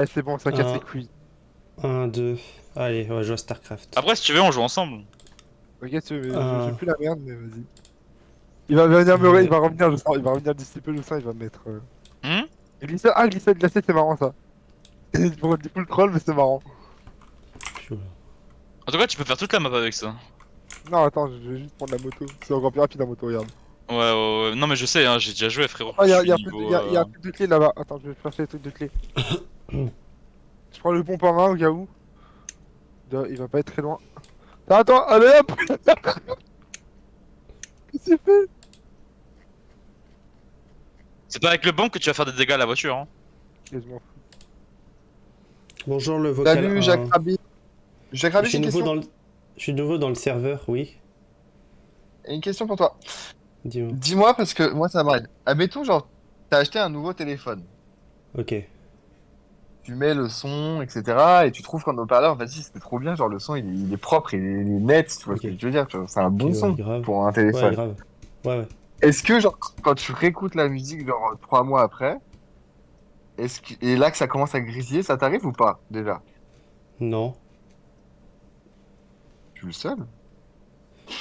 Ah, c'est bon, ça casse les Un, couilles. 1, 2. Allez, on va jouer à StarCraft. Après, si tu veux, on joue ensemble. Ok, j'ai Un. plus la merde, mais vas-y. Il va venir me... Il Ouais. va revenir, je sens. Il va revenir d'ici peu, je sens, il va me mettre... Hmm. Glissade... Ah, glissade glacée, c'est marrant, ça. Pour du coup, le troll, mais c'est marrant. Je suis- En tout cas, tu peux faire toute la map avec ça. Non, attends, je vais juste prendre la moto. C'est encore plus rapide, la moto, regarde. Ouais. Non, mais je sais, hein, j'ai déjà joué, frérot. Ah, Je il suis y a, plus de... niveau. y a un truc de clé là-bas. Attends, je vais chercher les trucs de clé. Je prends le pompe en main au cas où. Il va pas être très loin. Attends, allez hop! Qu'est-ce que c'est fait? C'est pas avec le bombe que tu vas faire des dégâts à la voiture, hein. Ok, je m'en fous. Bonjour le vocal Salut Jacques 1. Rabi. Jacques Je Rabi, j'ai suis une nouveau question. dans le... Je suis nouveau dans le serveur, oui. Une question pour toi. Dis-moi. Dis-moi, parce que moi ça m'arrive. Admettons, genre, t'as acheté un nouveau téléphone. Ok. Tu mets le son, etc. Et tu trouves qu'en haut-parleur, vas-y, c'était trop bien. Genre, le son, il est propre, il est net. Tu vois ce Ok. que je veux dire? Tu vois, c'est un Ok, bon ouais, son grave. pour un Ouais, téléphone. grave. Ouais, ouais. Est-ce que, genre, quand tu réécoutes la musique, genre, 3 mois après, et là que ça commence à grésiller, ça t'arrive ou pas, déjà? Non. Je suis le seul.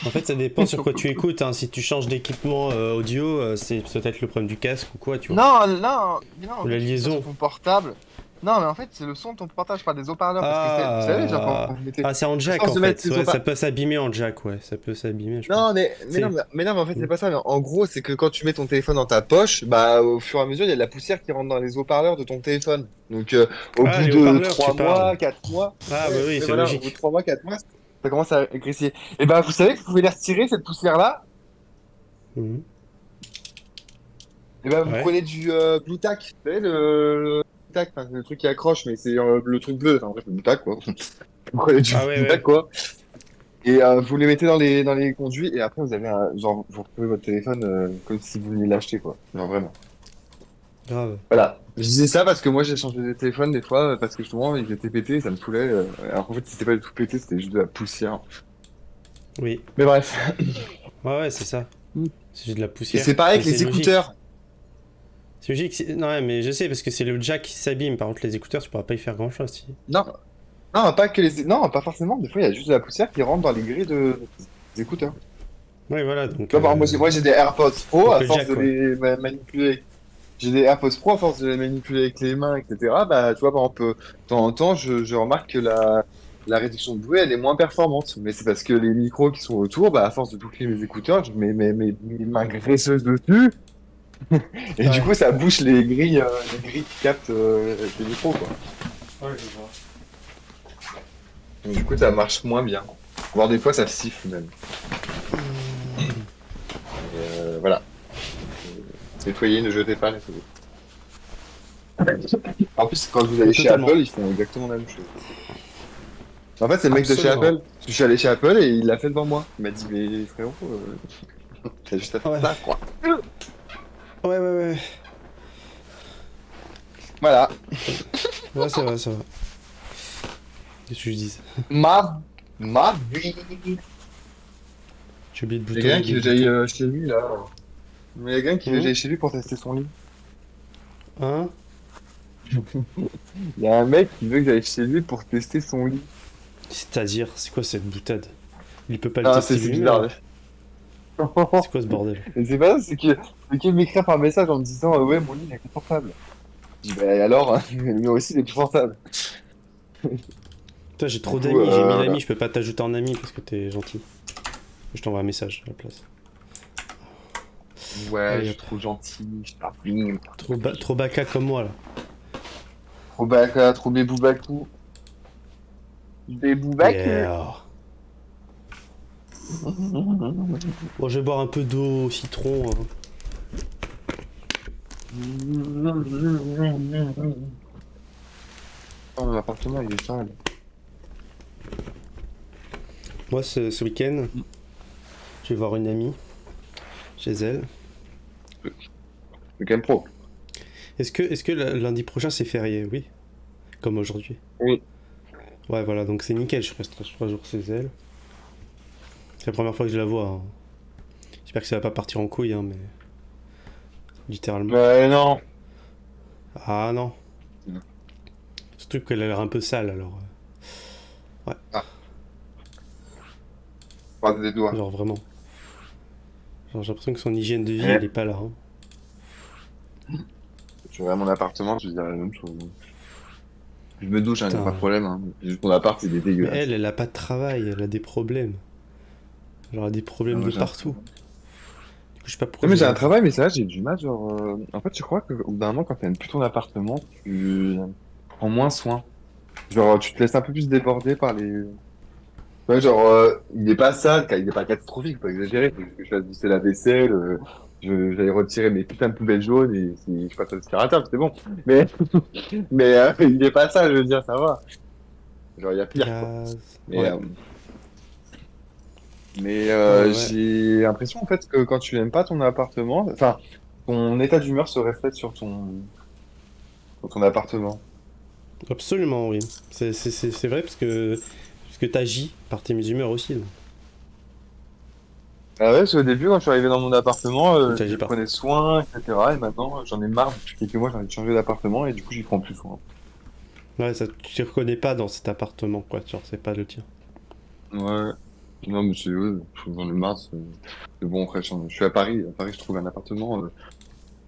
En fait, ça dépend sur quoi tu écoutes, hein. Si tu changes d'équipement audio, c'est peut-être le problème du casque ou quoi, tu vois. Non, non, mais non, Ou en la fait, tu fais ça sur liaison. ton portable. Non, mais en fait, c'est le son de ton portable, je parle des haut-parleurs, parce que vous savez, genre, quand Ah, vous mettez, ah c'est en à jack force en de mettre fait. les Ouais, ça haut-parleurs. peut s'abîmer en jack, ouais. Ça peut s'abîmer, je Non, pense. mais non, C'est. mais en fait, Hmm. c'est pas ça. Mais en gros, c'est que quand tu mets ton téléphone dans ta poche, bah, au fur et à mesure, il y a de la poussière qui rentre dans les haut-parleurs de ton téléphone. Donc, au Ah, bout les de haut-parleurs, tu trois parles. mois, 4 mois, Ah, bah ouais, oui, mais c'est voilà, au bout de logique. 3 mois, 4 mois, ça commence à grésiller. Et bah, vous savez que vous pouvez les retirer, cette poussière-là. Mhm. Et ben, vous Ouais. prenez du Blue Tack. Vous savez, le Blue Tack, enfin, c'est le truc qui accroche, mais c'est le truc bleu. Enfin, bref, le Blue Tack, quoi. Vous prenez du Ah, ouais, Blue Tack, ouais. quoi. Et vous les mettez dans les conduits, et après, vous avez un, genre, vous retrouvez votre téléphone comme si vous veniez l'acheter, quoi. Genre, vraiment. Grave. Voilà. Je disais ça parce que moi, j'ai changé de téléphone des fois, parce que justement, il était pété, et ça me saoulait. Alors qu'en fait, c'était pas du tout pété, c'était juste de la poussière. Oui. Mais bref. Ouais, ouais, c'est ça. C'est juste de la Et poussière. c'est pareil Mais avec c'est les logique. écouteurs. C'est logique. Non, ouais, mais je sais, parce que c'est le jack qui s'abîme. Par contre, les écouteurs, tu pourras pas y faire grand-chose. Si. Non, non, pas que les, non, pas forcément. Des fois, il y a juste de la poussière qui rentre dans les grilles des écouteurs. Ouais, voilà, Tu vois, par exemple, moi, j'ai des AirPods Pro, donc à le force jack, de quoi. les manipuler. J'ai des AirPods Pro, à force de les manipuler avec les mains, etc. Bah, tu vois, par exemple, de temps en temps, je remarque que la réduction de bruit, elle est moins performante. Mais c'est parce que les micros qui sont autour, bah, à force de boucler mes écouteurs, je mets mes mains graisseuses dessus. Et du Ouais. coup, ça bouche les grilles qui captent les micros, quoi. Ouais, je vois. Donc, du coup, ça marche moins bien. Voire des fois, ça siffle même. Et, voilà. Nettoyer, ne jetez pas, nettoyer. En plus, quand vous allez chez Apple, Totalement. ils font exactement la même chose. En fait, c'est le mec de chez Absolument. Apple. Je suis allé chez Apple et il l'a fait devant moi. Il m'a dit, mais frérot, t'as juste à faire Ouais. ça, quoi. Ouais, ouais, ouais. Voilà. Ouais, ça va, ça va. Qu'est-ce que je dis? Ma vie. J'ai oublié de Il y a quelqu'un oublié qui le veut que j'aille bouton. chez lui, là. Mais il y a quelqu'un qui veut que j'aille chez lui pour tester son lit. Hein? Il y a un mec qui veut que j'aille chez lui pour tester son lit. C'est-à-dire, c'est quoi cette boutade? Il peut pas le Ah, tester c'est bizarre. lui-même. C'est quoi ce bordel? Et c'est pas ça, c'est qu'il m'écrit par message en me disant, ouais, mon lit il est confortable. Je dis, bah alors, le mien aussi il est confortable. Putain, j'ai Du trop coup, d'amis, j'ai 1000 amis, je peux pas t'ajouter en ami parce que t'es gentil. Je t'envoie un message à la place. ouais, je Allez suis hop. trop gentil, je t'arrive. Trop baka comme moi là. Trop baka, trop béboubakou. Béboubaku. Yeah. Bon, je vais boire un peu d'eau au citron. Hein. Oh, mon appartement, il est sale. Moi, ce week-end, je vais voir une amie chez elle. Le Game Pro. Est-ce que lundi prochain c'est férié? Oui. Comme aujourd'hui. Oui. Ouais, voilà, donc c'est nickel, je reste 3 jours chez elle. C'est la première fois que je la vois. Hein. J'espère que ça va pas partir en couille, hein, mais. Littéralement. Mais non. Ah non. Surtout qu'elle a l'air un peu sale alors. Croise des doigts. Genre vraiment. Genre j'ai l'impression que son hygiène de vie Ouais. elle est pas là. Hein. Tu regardes mon appartement, je dirais la même chose. Je me douche, hein, y a Putain. pas de problème. Hein. Juste mon appart, il est Mais dégueulasse. elle a pas de travail, elle a des problèmes. Genre elle a des problèmes Ah, moi, de j'ai un partout. Du coup je sais pas pourquoi. Non, mais j'ai j'ai- un travail, mais ça, j'ai du mal. Genre, en fait, je crois qu'au bout d'un moment, quand t'aimes plus ton appartement, tu prends moins soin. Genre, tu te laisses un peu plus déborder par les. Ouais, genre, il est pas sale, il est pas catastrophique, faut pas exagérer. Faut que je fasse visser la vaisselle, j'allais retirer mes putains de poubelles jaunes et je passe l'aspirateur, c'est bon. Mais, mais il est pas sale, je veux dire, ça va. Genre, il y a pire, quoi. Gaz. Mais, Ouais. Ouais. j'ai l'impression, en fait, que quand tu n'aimes pas ton appartement, enfin, ton état d'humeur se reflète sur ton appartement. Absolument oui. C'est vrai parce que t'agis par tes humeurs aussi. Donc. Ah ouais, parce qu'au début, quand je suis arrivé dans mon appartement, Ne t'agis je pas. prenais soin, etc. Et maintenant, j'en ai marre, depuis quelques mois, j'ai envie de changer d'appartement et du coup, j'y prends plus soin. Ouais, ça, tu te reconnais pas dans cet appartement quoi, genre c'est pas le tien. Ouais. Non, mais c'est, ouais, j'en ai marre. C'est bon, après, je suis à Paris. À Paris, je trouve un appartement.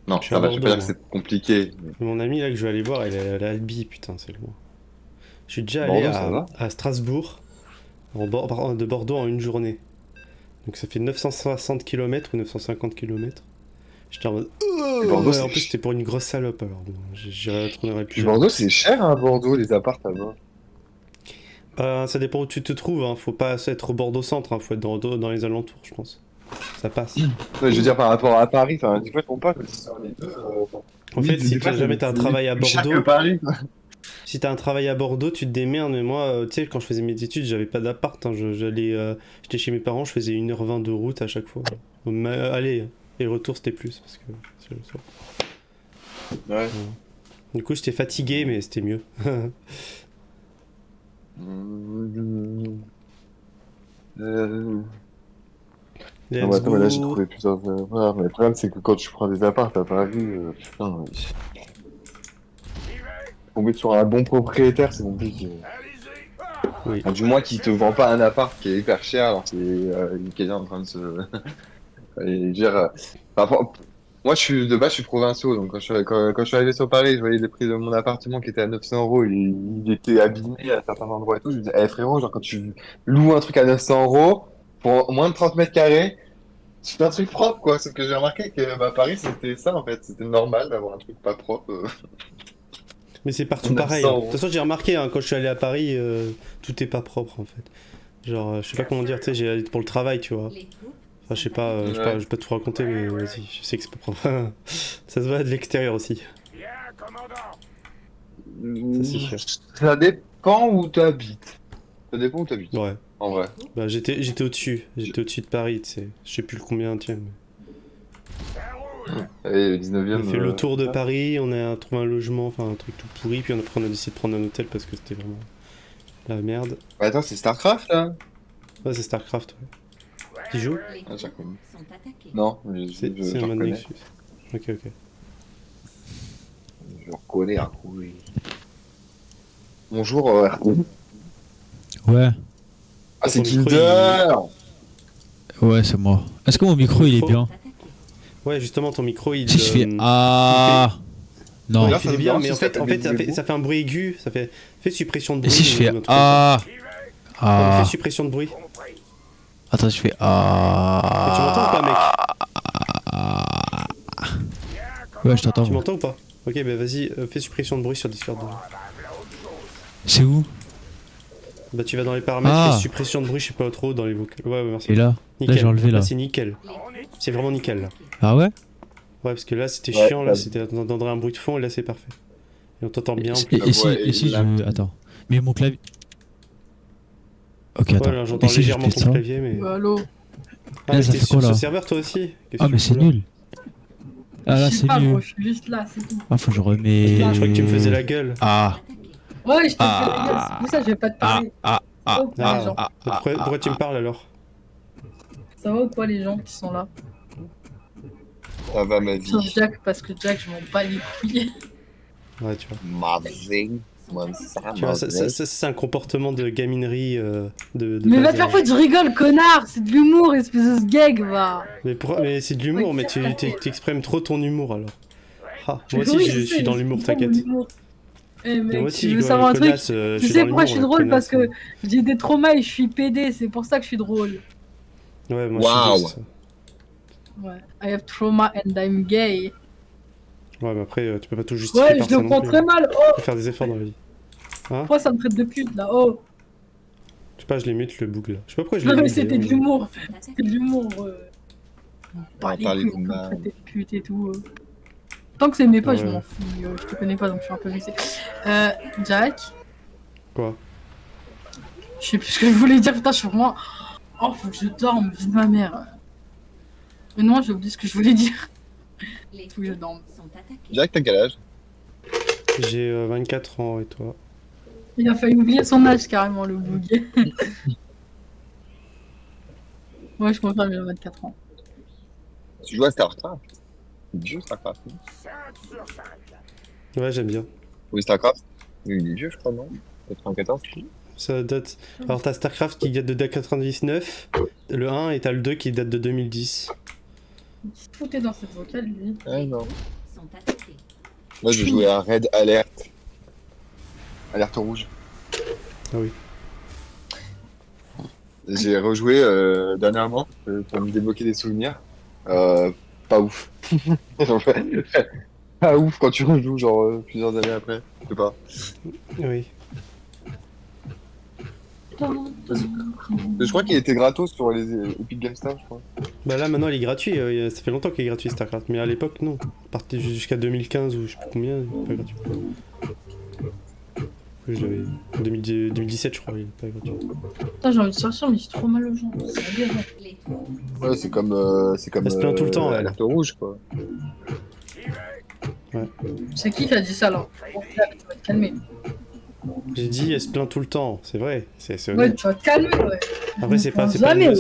Non, Je suis ça à va, je vais pas Bordeaux, dire que moi. c'est compliqué. Mais Mon ami là que je vais aller voir, elle est à Albi, putain, c'est loin. Je suis déjà allé Bordeaux, ça va. à Strasbourg, de Bordeaux en une journée. Donc ça fait 960 km ou 950 km. J'étais en mode. Et Bordeaux, Ouais, c'est en plus, c'était pour une grosse salope alors. Bon, j'irai retournerai plus Puis jamais. Bordeaux, c'est cher, hein, Bordeaux, les apparts là-bas. Ça dépend où tu te trouves, hein. Faut pas être au Bordeaux centre, hein. Faut être dans les alentours, je pense. Ça passe. Ouais, je veux dire, par rapport à Paris, enfin, des fois, ton pote, sur les deux, En fait, si jamais t'as un travail à plus cher que Bordeaux, Paris, quoi. si t'as un travail à Bordeaux, tu te démerdes. Mais moi, tu sais, quand je faisais mes études, j'avais pas d'appart. Hein. J'étais chez mes parents, je faisais 1h20 de route à chaque fois. Allez, et le retour c'était plus parce que c'est le soir. Ouais. Du coup, j'étais fatigué, mais c'était mieux. Ah Let's ouais, attends, mais là j'ai go. trouvé plusieurs erreurs, mais le problème c'est que quand tu prends des apparts à Paris, putain, tomber sur un bon propriétaire c'est compliqué. Oui. Enfin, du moins qui te vend pas un appart qui est hyper cher alors qu'il est en train de se... Et dire, moi de base je suis provinciaux donc quand je suis arrivé sur Paris je voyais les prix de mon appartement qui était à 900 euros il était abîmé à certains endroits et tout, je me disais eh, frérot genre quand tu loues un truc à 900 euros pour moins de 30 mètres carrés c'est un truc propre, quoi. Sauf que j'ai remarqué que bah, Paris, c'était ça, en fait. C'était normal d'avoir un truc pas propre. Mais c'est partout 900 pareil. Hein. De euros. toute façon, j'ai remarqué hein, quand je suis allé à Paris, tout est pas propre en fait. Genre, je sais pas comment dire, tu sais, j'ai allé pour le travail, tu vois. Enfin, je sais pas, je vais pas tout raconter, mais vas-y, je sais que c'est pas propre. Ça se voit de l'extérieur aussi. Ça, c'est sûr. Ça dépend où t'habites. Ça dépend où t'habites, Ouais. en vrai. Bah, j'étais au-dessus. J'étais au-dessus de Paris, tu sais. Je sais plus le combien, tiens. Et le On 19e. a fait le tour de Paris, on a trouvé un logement, enfin un truc tout pourri, puis après on a décidé de prendre un hôtel parce que c'était vraiment la merde. Ouais, attends, c'est StarCraft, là? Ouais, c'est StarCraft, ouais. Qui joue? Ah, j'ai reconnu. Non, mais C'est je un reconnais. Nexus. Ok, ok. Je reconnais, hein. Oui. Bonjour, Ouais, Ah, c'est Ton micro, Kinder! ouais, c'est moi. Est-ce que mon micro il est Micro bien? Ouais, justement, ton micro, il. Si je fais Ah non. Ouais, il Regarde, fait ça du bien, veut mais dire en si ça fait, fait en fait, des ça fait un bruit aigu, ça fait suppression de Et bruit. si je fais ou un truc comme ça. Ah Fais Ah suppression de bruit. Attends, je fais Tu m'entends ou pas, mec? Ouais, je t'entends. Tu m'entends ou pas? Ok, bah vas-y, fais suppression de bruit sur Discord. C'est où? Bah tu vas dans les paramètres, Ah. fais suppression de bruit, je sais pas trop, dans les vocales. Ouais, merci. Et là? Nickel. j'ai enlevé, là. C'est nickel. C'est vraiment nickel là. Ah ouais? Ouais, parce que là c'était Ouais, chiant, là bah- c'était on entendrait un bruit de fond et là c'est parfait. Et on t'entend bien. en Et, plus. et si, Ouais, et si et là- je... Attends. Mais mon clavier... Ok, attends. Ouais, là j'entends Et si je légèrement fais ton ça? clavier, mais. Allô. Ah, Là, mais ça t'es fait sur quoi, ce là serveur toi aussi? Qu'est-ce Ah que mais tu c'est fous là nul. Ah là Je sais c'est pas, mieux. gros, je suis juste là, c'est tout. Ah faut que je remets... Je crois que tu me faisais la gueule. Ah Ouais, je te Ah. fais la gueule, c'est pour ça que je vais pas te Ah parler. ah ah Oh, les gens. Pourquoi tu me parles alors? Ça va ou quoi les gens qui sont là? Ça va, ma vie. Sauf Jack, parce que Jack, je m'en bats les couilles. Ouais, tu vois. Ma vie. Tu vois, c'est un comportement de gaminerie de Mais bas va te faire âge. foutre, je rigole, connard. C'est de l'humour, espèce de sgeg, va. Mais c'est de l'humour, mais tu t'exprimes trop ton humour alors. Ah, moi aussi Oui, je suis sais, dans je l'humour, comprends mon t'inquiète. humour. Eh Moi mec, aussi, tu veux savoir un truc? connasse, je Tu suis sais dans pourquoi je l'humour, suis drôle? Parce connasse. que j'ai des traumas et je suis PD, c'est pour ça que je suis drôle. Ouais, moi Waouh. je suis juste. Ouais. I have trauma and I'm gay. Ouais, mais après, tu peux pas tout justifier Ouais, par je ça le non prends plus. très mal. Oh, Faut faire des efforts dans la vie. Hein? pourquoi ça me traite de pute là? Oh, Je sais pas, je l'ai mute le bug là. Je sais pas pourquoi je non l'ai mais mis. c'était de d'ailleurs, l'humour. C'était de l'humour. Pas les parler couilles, comme on peut ça. me traiter de pute et tout. Tant que c'est mes potes, je Ouais. m'en fous. Je te connais pas donc je suis un peu vexée. Jack, Quoi? je sais plus ce que je voulais dire. Putain, je suis vraiment. Oh, faut que je dorme, vie de ma mère. Mais non, j'ai oublié ce que je voulais dire. Faut que je dorme. Jack, t'as quel âge? J'ai 24 ans et toi? Il a failli oublier son âge carrément, le bug. Ouais, je confirme, il a 24 ans. Tu joues à StarCraft? C'est vieux StarCraft, non? Ouais, j'aime bien. Oui, StarCraft? Il est vieux, je crois, non? 94? Ça date. Alors t'as StarCraft qui date de 99, le 1 et t'as le 2 qui date de 2010. Il se foutait dans cette vocale, lui. Ah non. Moi, je jouais à Red Alert. Alerte rouge. Ah oui. J'ai rejoué dernièrement pour me débloquer des souvenirs. Pas ouf. Pas ouf quand tu rejoues, genre plusieurs années après. Je sais pas. Oui. Je crois qu'il était gratos sur les Epic Game Store, je crois. Bah là maintenant il est gratuit, ça fait longtemps qu'il est gratuit StarCraft, mais à l'époque non. Partait jusqu'à 2015 ou je sais pas combien, il est pas gratuit. Je l'avais. 2017 je crois, il est pas gratuit. Putain, j'ai envie de sortir, mais j'ai trop mal aux jambes. C'est aberrant. Ouais, c'est comme. Elle se plaint tout le temps, elle. Alerte rouge, quoi. C'est qui a dit ça là? Bon, là, tu vas te calmer. J'ai dit elle se plaint tout le temps, c'est vrai, c'est Ouais, honnête. tu vas te calmer, ouais. Après c'est pas, Jamais,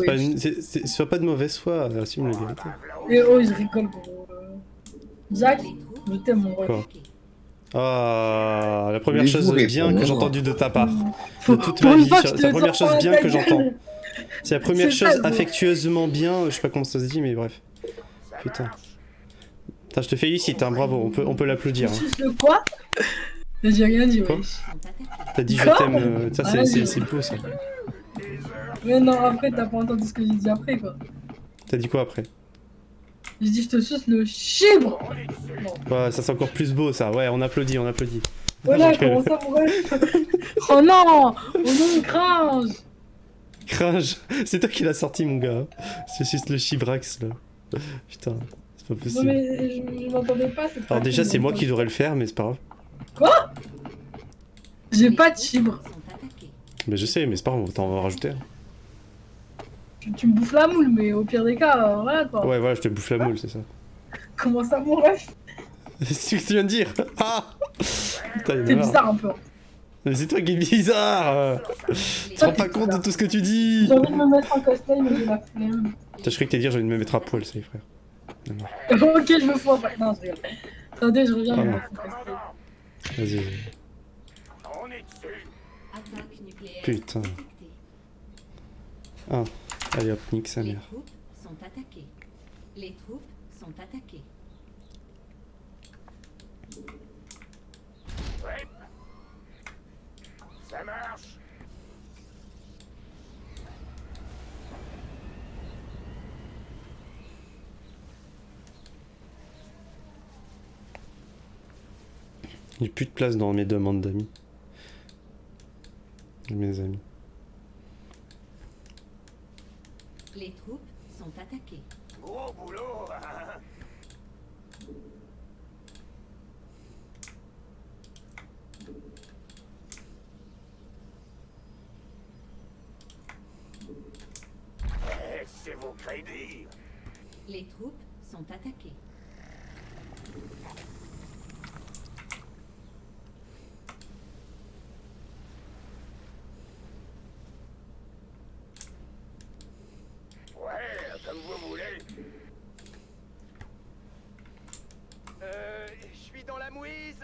sois pas de mauvaise foi, assume la vérité. Et oh, je rigole, gros. Zach, je t'aime, mon ref. Quoi? Ah, la première Les chose jours bien que j'ai répondent. entendue de ta part. Faut- De toute pour ma une vie, fois que c'est je la te première sors chose pas bien la que gueule. j'entends. C'est la première C'est chose ça, gros. affectueusement bien, je sais pas comment ça se dit, mais bref. Putain. Putain, je te félicite, hein, bravo, on peut l'applaudir. Hein. Tu le quoi? J'ai rien dit, Quoi? wesh. T'as dit je Quoi? t'aime, ça Ah, c'est beau ça. Mais non, après, t'as pas entendu ce que j'ai dit après, quoi. T'as dit quoi après? J'ai dit, je te suce le chibre. Ouais, ça c'est encore plus beau ça, ouais, on applaudit, on applaudit. Voilà, Je rigole. comment ça, mon ref? Oh non! Oh non, cringe! Cringe, c'est toi qui l'as sorti mon gars. C'est juste le chibrax là. Putain, c'est pas Non, possible. mais je m'entendais pas, c'est pas Alors déjà cool, c'est moi donc. qui devrais le faire, mais c'est pas grave. Quoi? J'ai pas de chibre. Mais je sais, mais c'est pas grave, on va rajouter. Tu me bouffes la moule, mais au pire des cas, voilà quoi. Ouais, voilà, je te bouffe la moule, c'est ça. Comment ça, mon ref? C'est ce que tu viens de dire. Ah putain, il y en a C'est marre. bizarre un peu. Mais c'est toi qui es bizarre. Tu te rends pas compte de tout ce que tu dis. J'ai envie de me mettre en cosplay, mais j'ai la flemme. T'as cru que t'allais dire j'ai envie de me mettre à poil, ça y est frère. Non, non. Ok, je me fous après. Non, je rigole. Attendez, je reviens, je me Ah. mettre en cosplay. Vas-y, vas-y. Putain. Ah, allez hop, nique sa Les mère. troupes sont attaquées. Les troupes sont attaquées. Ça marche. J'ai plus de place dans mes demandes d'amis. Mes amis. Les troupes sont attaquées. Gros boulot, hein. C'est vos crédits. Les troupes sont attaquées. Ouais, comme vous voulez. Je suis dans la mouise.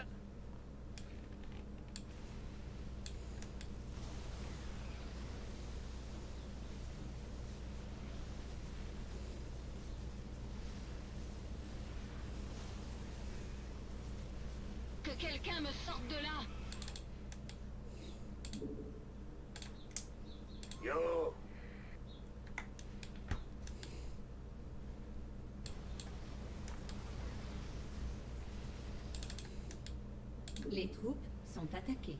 quelqu'un me sorte de là. Yo. Les troupes sont attaquées.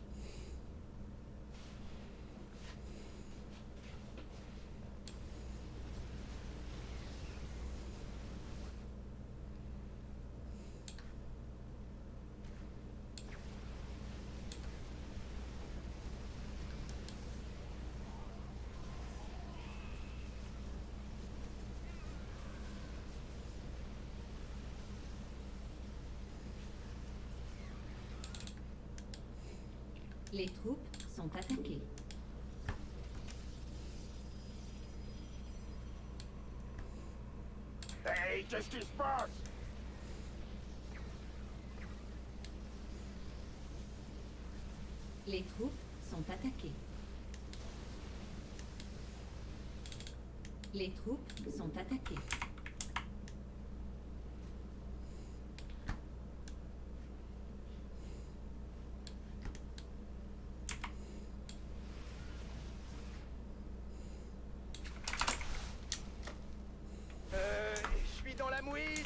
Les troupes sont attaquées. Hey, qu'est-ce qui se passe? Les troupes sont attaquées. Les troupes sont attaquées. Je suis dans la mouise.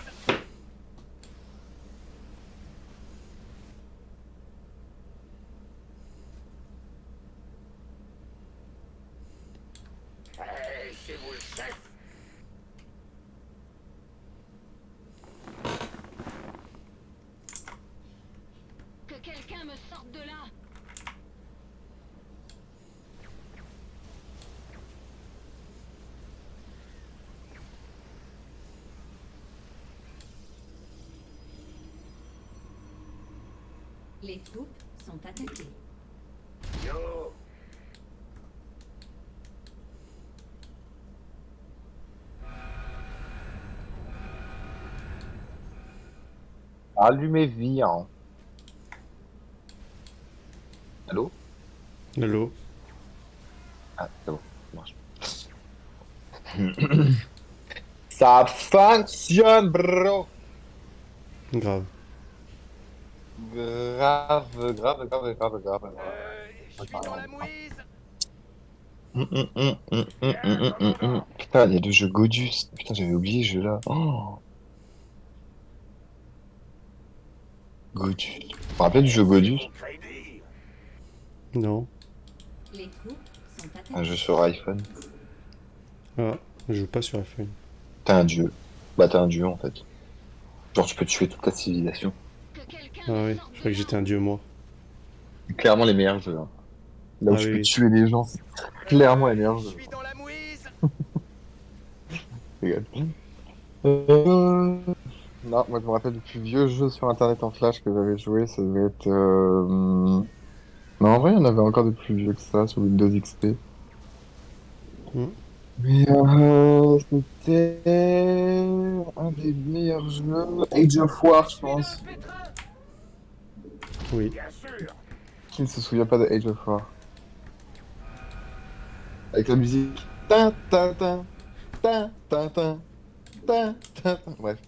Hey, c'est vous le chef. Que quelqu'un me sorte de là. Les troupes sont attaquées. Yo. Allumez viande. Allô? Allo. Ah, c'est bon, ça marche. Ça fonctionne, bro! Grave. Grave. Je suis dans la mouise. Putain, il y a le jeu Godus. Putain, j'avais oublié ce jeu-là. Oh. Godus. Vous vous rappelez du jeu Godus? Crédit. Non. Les troupes sont attaquées. Un jeu sur iPhone. Ah, je joue pas sur iPhone. T'es un dieu. Bah, t'es un dieu en fait. Genre, tu peux tuer toute ta civilisation. Que quelqu'un Ah me oui, sorte je de croyais que là. j'étais un dieu moi. C'est clairement les meilleurs jeux. Hein. Là où Ah tu oui, peux oui. tuer les gens, c'est clairement les meilleurs Je jeux. suis dans la mouise. Regarde. Non, moi je me rappelle du plus vieux jeu sur internet en flash que j'avais joué, ça devait être. Non, en vrai, il y en avait encore de plus vieux que ça sur Windows XP. Hmm. Mais c'était un des meilleurs jeux. Age of War, je pense. Oui. Bien sûr. Qui ne se souvient pas de Age of War? Avec la musique. Ta ta ta ta ta ta ta ta ta. Bref.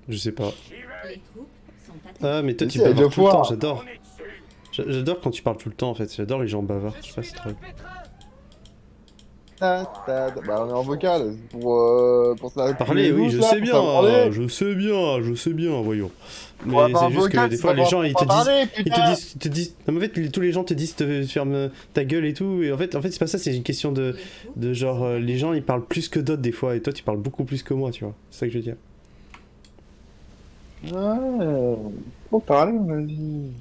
Je sais pas. J'y vais. Les troupes sont attaquées. Ah, mais toi Mais tu si, Age bavardes of tout le temps, War. j'adore. On est dessus. J'adore quand tu parles tout le temps en fait, j'adore les gens bavards, je sais pas si c'est trop. Ta ta ta. Bah, on est en vocal pour ça. Parler, oui, je là, sais pour bien, savoir je sais bien, voyons. Mais Ouais, bah, c'est en juste que vocal, des c'est fois pas les pour gens ils te parler, disent, putain. ils te disent, non, mais en fait tous les gens te disent ferme ta gueule et tout, et en fait c'est pas ça, c'est une question Les troupes de genre sont les gens attaquées. ils parlent plus que d'autres des fois, et toi tu parles beaucoup plus que moi, tu vois, c'est ça que je veux dire. Ouais, faut parler, vas-y.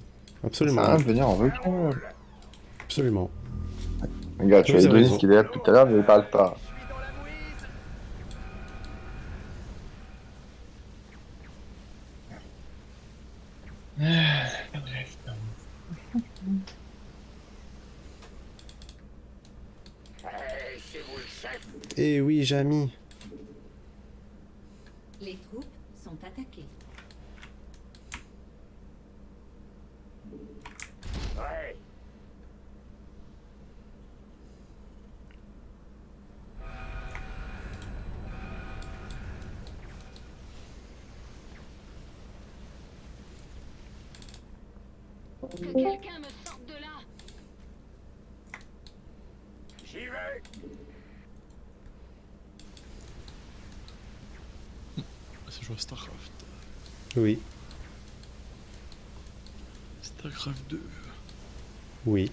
Ça sert Absolument, à rien de venir en vocal. absolument. Regarde, tu Oui, as c'est donné raison. ce qu'il est là tout à l'heure, mais il parle pas. Je suis dans la mouise. Hey, c'est vous le chef. Eh oui, Jamy. Les troupes sont attaquées. Ouais. Que quelqu'un me sorte de là. J'y vais. C'est joué à Starcraft. Oui. Starcraft 2. Oui.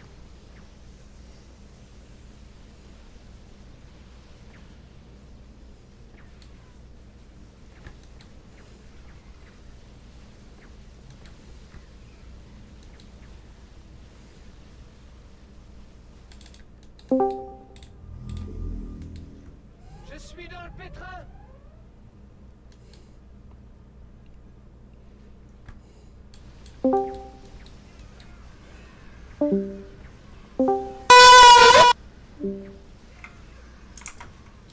Je suis dans le pétrin.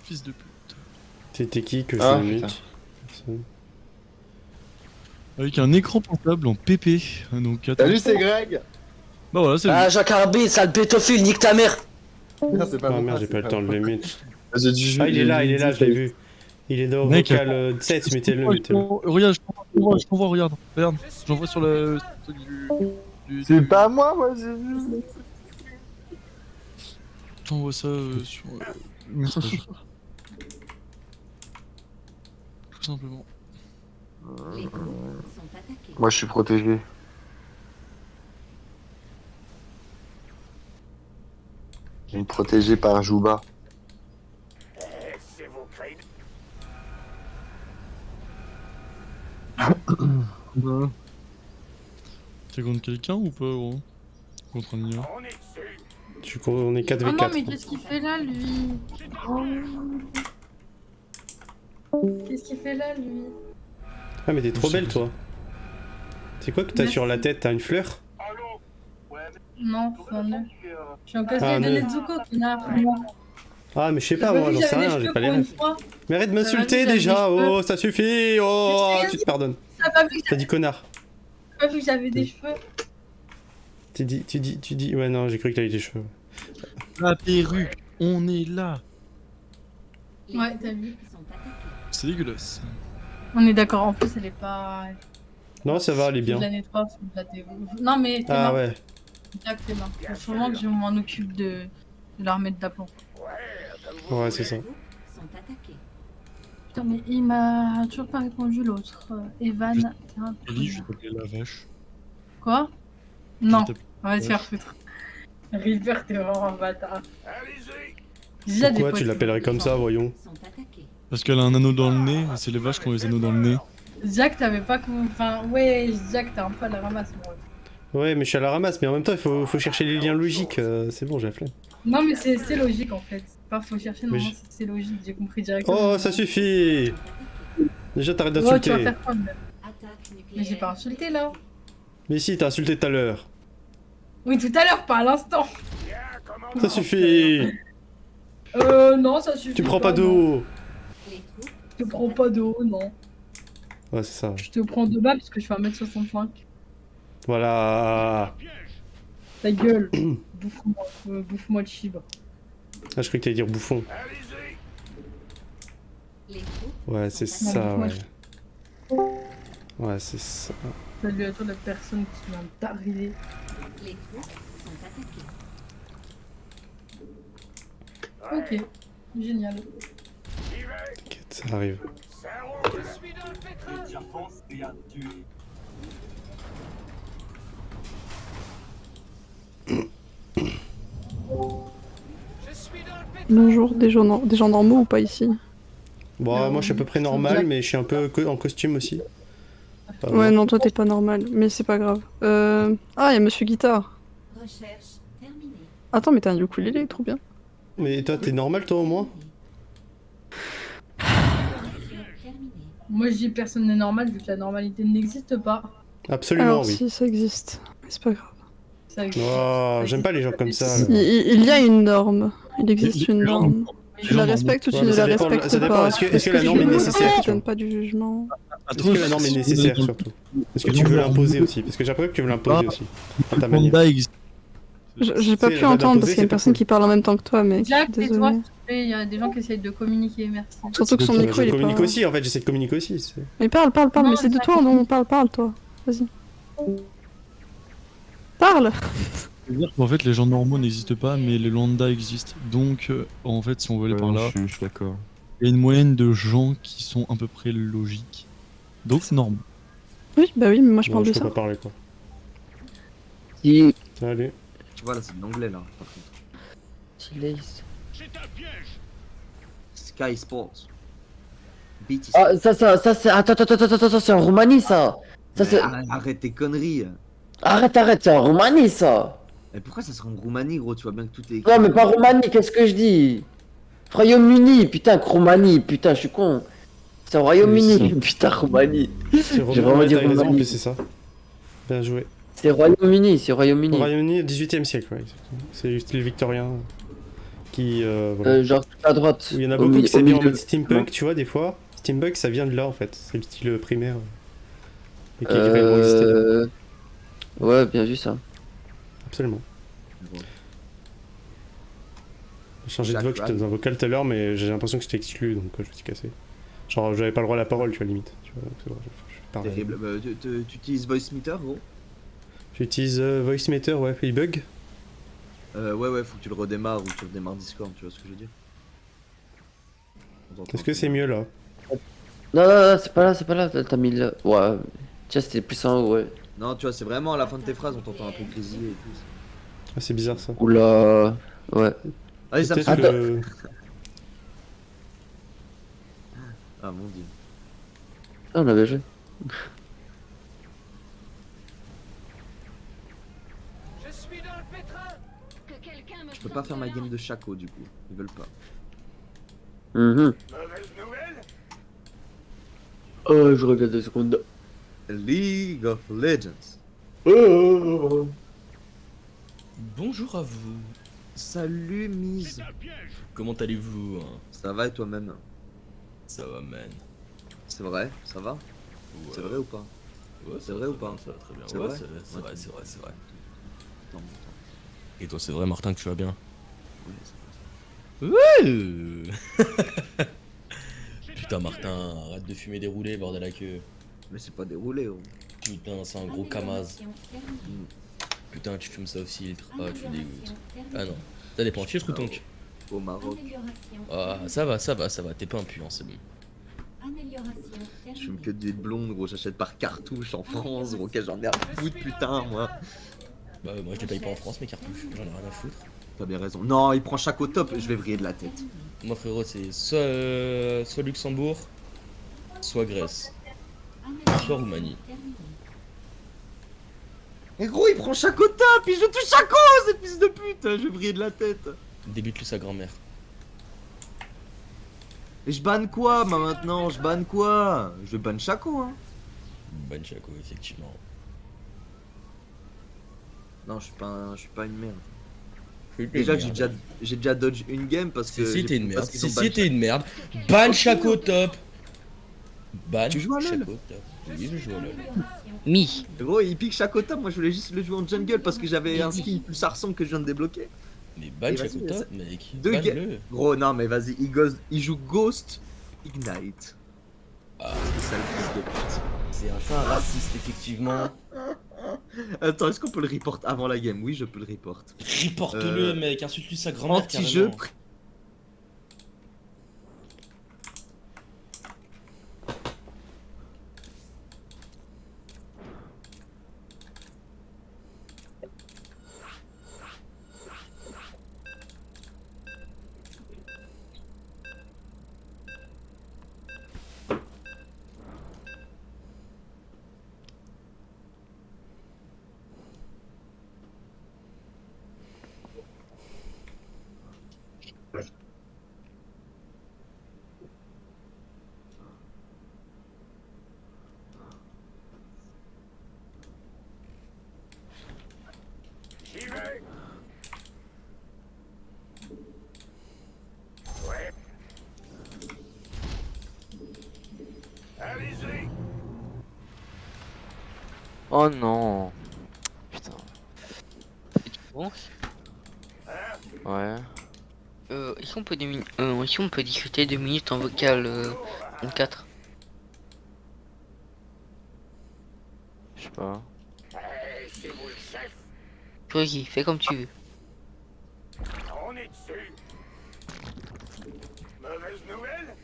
Fils de pute. C'était qui que Ah, je putain. mute? Personne. Avec un écran portable en PP. Donc attends. Salut, c'est Greg. Bah voilà, c'est Ah, Jacques Arbi, sale pédophile, nique ta mère. Non, c'est pas Ah moi, merde, j'ai c'est pas le temps de le mute. J'ai dû Ah, il est là, je l'ai vu. Il est dans Mec, vocal 7, mettez-le, mettez-le. Regarde, je t'envoie, regarde. Regarde, j'envoie sur le truc du. C'est pas moi j'ai vu. J'envoie ça sur. Message. Tout simplement. Les troupes sont attaquées. Moi, je suis protégé. Je suis protégé par Jouba. C'est vos cris. T'es contre quelqu'un ou pas, gros? Contre un IA? On est dessus. On est Oh non, 4v4. mais qu'est-ce qu'il fait là, lui? Oh. Qu'est-ce qu'il fait là, lui? Ah, mais t'es trop belle, toi. C'est quoi que t'as sur la tête? T'as une fleur? Allô. Ouais, Non, c'est un nœud. Je suis en Ah, cosplay de nœud. Nezuko, connard. Ah, mais je sais pas, moi, j'en sais rien, j'ai pas les rêves. Mais arrête de m'insulter j'avais déjà! les cheveux. Oh, ça suffit! Oh, Mais je t'ai tu dit. te pardonnes. T'as pas vu T'as dit connard. que j'avais des cheveux? Tu dis. Ouais, non, j'ai cru que t'avais des cheveux. La perruque, on est là. Les Ouais, troupes t'as vu. sont attaquées. C'est dégueulasse. On est d'accord, en plus, elle est pas. Non, ça va, elle est Faut de bien. la nettoie, faut de la Non, mais tes Ah mains. ouais. Jack, tes mains. Faut sûrement que je m'en occupe de la remettre d'aplomb. Ouais, c'est ça. Les troupes sont attaquées. Putain, mais il m'a toujours pas répondu l'autre. Evan, t'es un Ellie, je vais connard. t'appeler la vache. Quoi? Je vais Non, t'appeler- on va se faire foutre. Reaper, t'es vraiment un bâtard. Allez-y. J'ai déjà des Pourquoi potes tu qui l'appellerais font comme ça, voyons? Sont attaquées. Parce qu'elle a un anneau dans le nez, et c'est les vaches qui ont les anneaux dans le nez. Jack, t'avais pas. Enfin, ouais, Jack, t'as un peu à la ramasse, moi. Ouais, mais je suis à la ramasse, mais en même temps, il faut chercher les liens logiques. C'est bon, j'ai la flemme. Non, mais c'est logique en fait. Pas faut chercher, non, Mais non, je- c'est logique, j'ai compris directement. Oh, ça suffit! Déjà, t'arrêtes Oh, tu vas d'insulter. faire quoi, même? Attaque nucléaire. Mais j'ai pas insulté là. Mais si, t'as insulté tout à l'heure. Oui, tout à l'heure, pas à l'instant. Bien, comment Ça suffit! Non, ça suffit. Tu prends pas non. d'eau! Les troupes Je te prends pas d'eau, non. Ouais, c'est ça. Je te prends de bas parce que je fais 1m65. Voilà. Ta gueule. Bouffe-moi de chibre. Ah, je croyais que t'allais dire bouffon. Allez-y. Les troupes Ouais, c'est sont ça, moi, ouais. Ouais, c'est ça. Salut à toi la personne qui vient d'arriver. attaquées. Les troupes sont attaquées. Ok, génial. J'y vais. T'inquiète, ça arrive. Ça roule. Je suis dans le pétrin. Je suis dans le pétrin. Bonjour, des gens normaux ou pas ici? Bon, moi, je suis à peu près normal, mais je suis un peu en costume aussi. Pas Ouais, bon. non, toi t'es pas normal, mais c'est pas grave. Ah, y'a Monsieur Guitare. Recherche terminée. Attends, mais t'as un ukulélé, trop bien. Mais toi, t'es normal, toi, au moins? Terminée. Moi je dis personne n'est normal vu que la normalité n'existe pas. Absolument, Alors, oui. si, ça existe. Mais c'est pas grave. Ça existe. Oh, j'aime pas les gens comme ça. là. Il y a une norme. Il existe une norme. Tu la respectes ou tu Ouais, mais ne ça la dépend- respectes ça dépend. pas? Est-ce que la norme est nécessaire, Je tu donne pas du jugement. Est-ce que la norme est nécessaire, surtout? Est-ce que tu veux l'imposer aussi? Parce que j'ai l'impression que tu veux l'imposer aussi. À ta manière. J'ai pas C'est pu la entendre d'imposer, parce qu'il y a c'est une pas personne cool. qui parle en même temps que toi, mec. Jack, tais-toi, Désolé. s'il te plaît, il y a des gens qui essayent de communiquer, merci. Surtout que son micro il Je est communique pas... aussi, en fait, j'essaie de communiquer aussi. Mais parle, Non, mais c'est de Jack, toi, non, parle, toi. Vas-y. parle. C'est-à-dire qu'en fait, les gens normaux n'existent pas, mais les lambda existent. Donc, en fait, si on veut aller par là, Je suis d'accord. il y a une moyenne de gens qui sont à peu près logiques. Donc, normes. Oui, bah oui, mais moi je Non, parle je de peux ça. pas parler quoi. Si. Allez. Tu vois, là, c'est de l'anglais, là, par contre. Sky Sports. BT Sports. Ah, ça, c'est. Attends, c'est en Roumanie, ça. Ça, c'est. Arrête tes conneries. Arrête, c'est en Roumanie, ça. Mais pourquoi ça sera en Roumanie, gros? Tu vois bien que tout est écrit. Non, mais pas Roumanie, qu'est-ce que je dis? Royaume-Uni, putain, Roumanie, putain, je suis con. C'est au Royaume-Uni, Oui, putain, Roumanie. C'est J'ai vraiment dit t'as raison, en Roumanie. plus c'est ça. Bien joué. C'est Royaume-Uni, Au Royaume-Uni, 18e siècle, ouais, exactement. C'est le style victorien qui. Voilà. Genre tout à droite. Où il y en a au beaucoup qui s'est au mis en milieu. mode steampunk, tu vois, des fois. Steampunk, ça vient de là en fait. C'est le style primaire. Et qui a réellement existé là. Ouais, bien vu ça. Absolument. Bon. J'ai changé de voix, j'étais dans un vocal tout à l'heure, mais j'ai l'impression que j'étais exclu, donc je me suis cassé. Genre, j'avais pas le droit à la parole, tu vois, limite. Tu vois, donc c'est vrai, je fais pareil. Terrible. Bah, tu utilises Voice Meter, gros? J'utilise Voice Meter, ouais, il bug. Ouais, faut que tu le redémarres ou tu redémarres Discord, tu vois ce que je veux dire? Est-ce que c'est mieux là? Non, c'est pas là, t'as mis là. Ouais, tiens, c'était plus en haut, ouais. Non, tu vois, c'est vraiment à la fin de tes phrases, on t'entend un peu grésiller et tout. Ah, c'est bizarre ça. Oula, ouais. Allez, ça me Peut-être fait... que... Ah mon dieu. Ah, on avait joué. Je peux pas faire ma game de Chaco du coup, ils veulent pas. Oh, je regarde 2 secondes. League of Legends. Bonjour à vous. Salut Mise. Comment allez-vous? Ça va et toi-même? Ça va, man. C'est vrai? Ça va? Ouais. C'est vrai ou pas? Ouais, c'est vrai ou pas? Ça va très bien. C'est Ouais, vrai? c'est vrai. Attends. Et toi, c'est vrai, Martin, que tu vas bien? Oui, Ouais. Putain, Martin, arrête de fumer des roulés, bordel à queue. Mais c'est pas déroulé, oh. Putain, c'est un gros kamaz. Putain, tu fumes ça au filtre. Ah, tu dégoûtes. Ah non, ça dépend. Filtre ou tonk? Au Maroc. Ah, ça va, t'es pas impuant, c'est bon. Je fume que des blondes, gros, j'achète par cartouche en France, gros, j'en ai à foutre, putain, moi. Bah, moi je les paye pas en France, mes cartouches, j'en ai rien à foutre. T'as bien raison. Non, il prend chaque au top, je vais vriller de la tête. Moi, frérot, c'est soit Luxembourg, soit Grèce, soit Roumanie. Et gros, il prend chaque au top, il joue tout chaco, cette fils de pute, je vais vriller de la tête. Débute-lui sa grand-mère. Et je banne quoi, moi, maintenant? Je banne quoi? Je banne chaco, hein. Ban Chaco, effectivement. Non, je suis pas une merde. Une Déjà, merde. j'ai déjà dodge une game parce que. Si t'es une merde, parce qu'ils ont si ban t'es une merde, ban Chaco top. Ban Tu joues à LoL? Chaco top. Oui, je joue à LoL. Mi. Gros, il pique chaque au top, moi je voulais juste le jouer en jungle parce que j'avais un skin plus sarson que je viens de débloquer. Mais ban Et Chaco vas-y, top, mec. Deux Ban-le. Gros, non, mais vas-y, il joue Ghost Ignite. Ah, Sale fils de pute. c'est un fin raciste, effectivement. Attends, est-ce qu'on peut le report avant la game? Oui, je peux le report. Reporte-le, mec. Insulte-lui sa grand-mère. Anti-jeu. carrément. J'y vais. Ouais. Allez-y. Oh non. Putain. Bon. Ouais. Est-ce qu'on peut discuter 2 minutes en vocal 24? Je sais pas. C'est vous le chef. Vas-y, fais comme tu veux. On est dessus. Mauvaise nouvelle?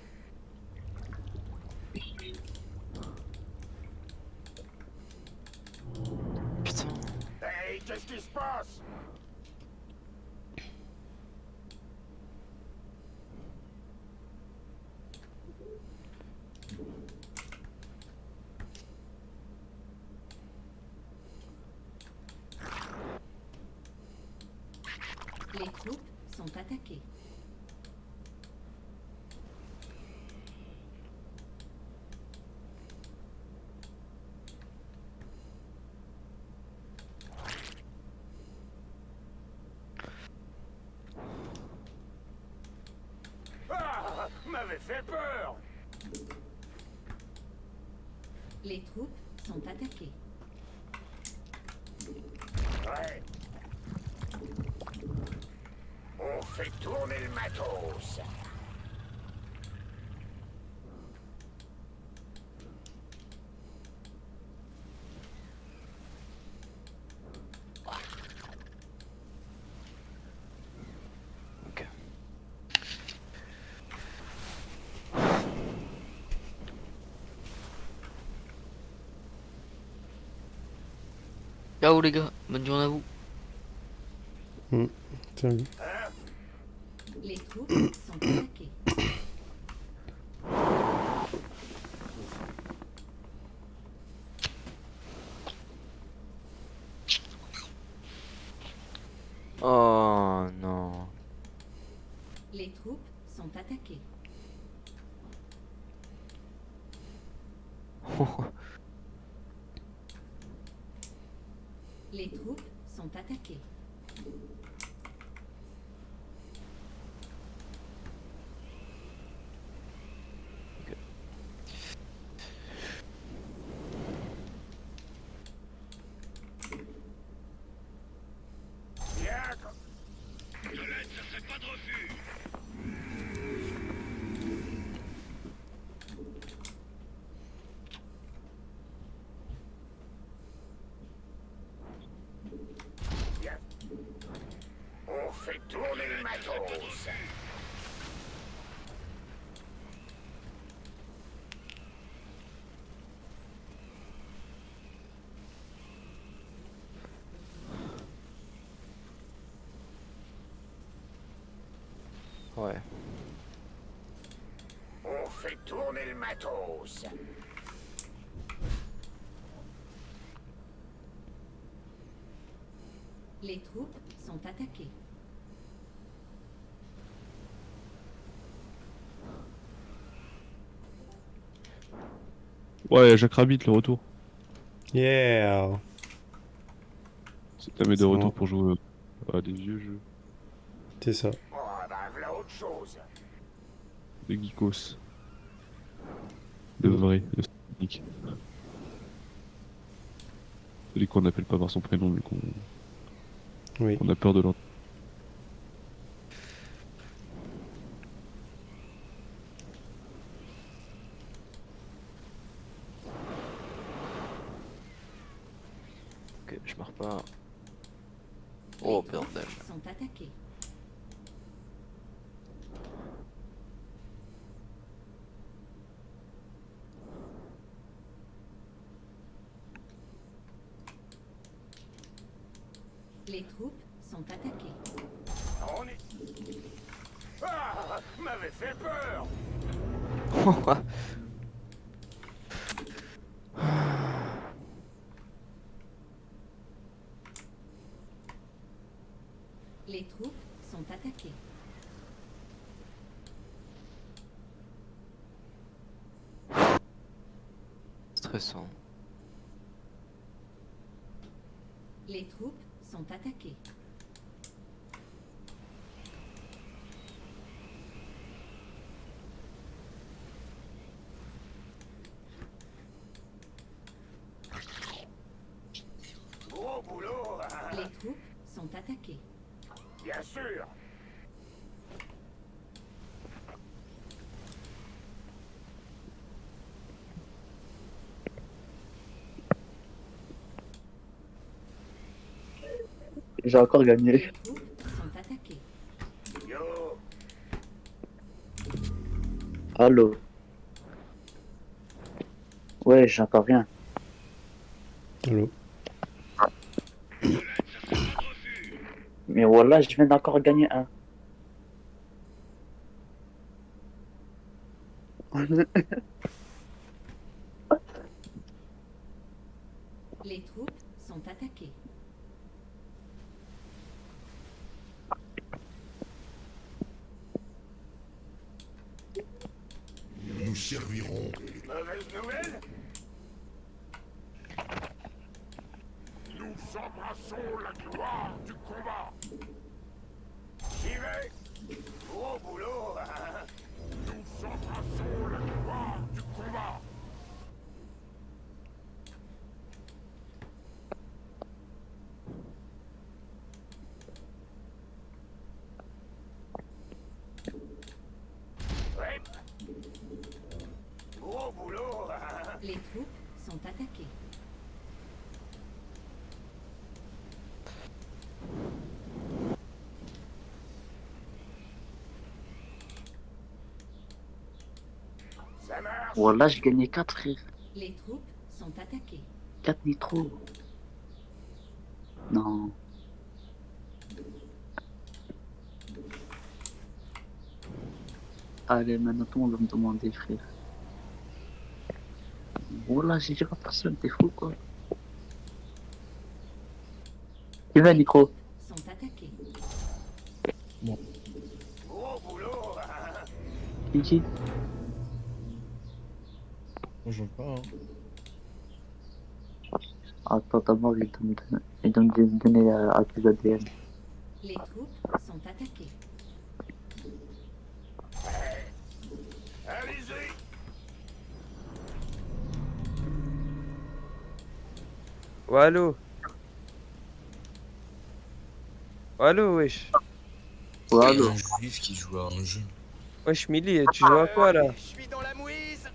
Putain. Hey, qu'est-ce qui se passe? Les troupes sont attaquées. Ah, m'avait fait peur. Les troupes sont attaquées. Ouais. On fait tourner le matos. Ciao les gars, bonne journée à vous. Salut. Les troupes sont attaquées. Oh non. Les troupes sont attaquées. Les troupes sont attaquées. Bien, de l'aide, ça serait pas de refus. Bien. On fait tourner le matos. Ouais. On fait tourner le matos. Les troupes sont attaquées. Ouais, Jacques Rabbit, le retour. Yeah. Ça te met de retour pour jouer à des vieux jeux. C'est ça. Oh, bah, voilà autre chose. De geekos. De vrai, de sonic. Celui qu'on n'appelle pas par son prénom, mais qu'on a peur de l'entendre. Ok, je meurs pas. Oh bordel. Sont attaqués. Les troupes sont attaquées. On est... Ah, m'avait fait peur. Les troupes sont attaquées. Stressant. Les troupes sont attaquées. Gros boulot. Les troupes sont attaquées. Bien sûr. J'ai encore gagné. Allô. Ouais, j'entends rien. Allô. Mais voilà, je viens d'encore gagner un. Les troupes sont attaquées. Nous servirons. Mauvaise nouvelle? Nous embrassons la gloire du combat. J'y vais. Gros boulot. Nous embrassons la gloire du combat. Ouais. Gros boulot. Les troupes sont attaquées. Ça marche. Voilà, j'ai gagné 4 frère. Les troupes sont attaquées. 4 nitros. Non. Allez, maintenant tout le monde va me demander, frère. Voilà, j'ai dit à personne, t'es fou quoi. Qui va, Nico? Sont attaquées. Gros boulot. Qui? Moi, je vois pas. Hein. Attends, d'abord, il doit me donner à tes ADN. Les troupes sont attaquées. Allez-y. Oh, allô. Oh, allô, wesh. Ouais, allô. Un juif qui joue à un jeu. Wesh, Milly, tu joues à quoi là? Je suis dans la mouise.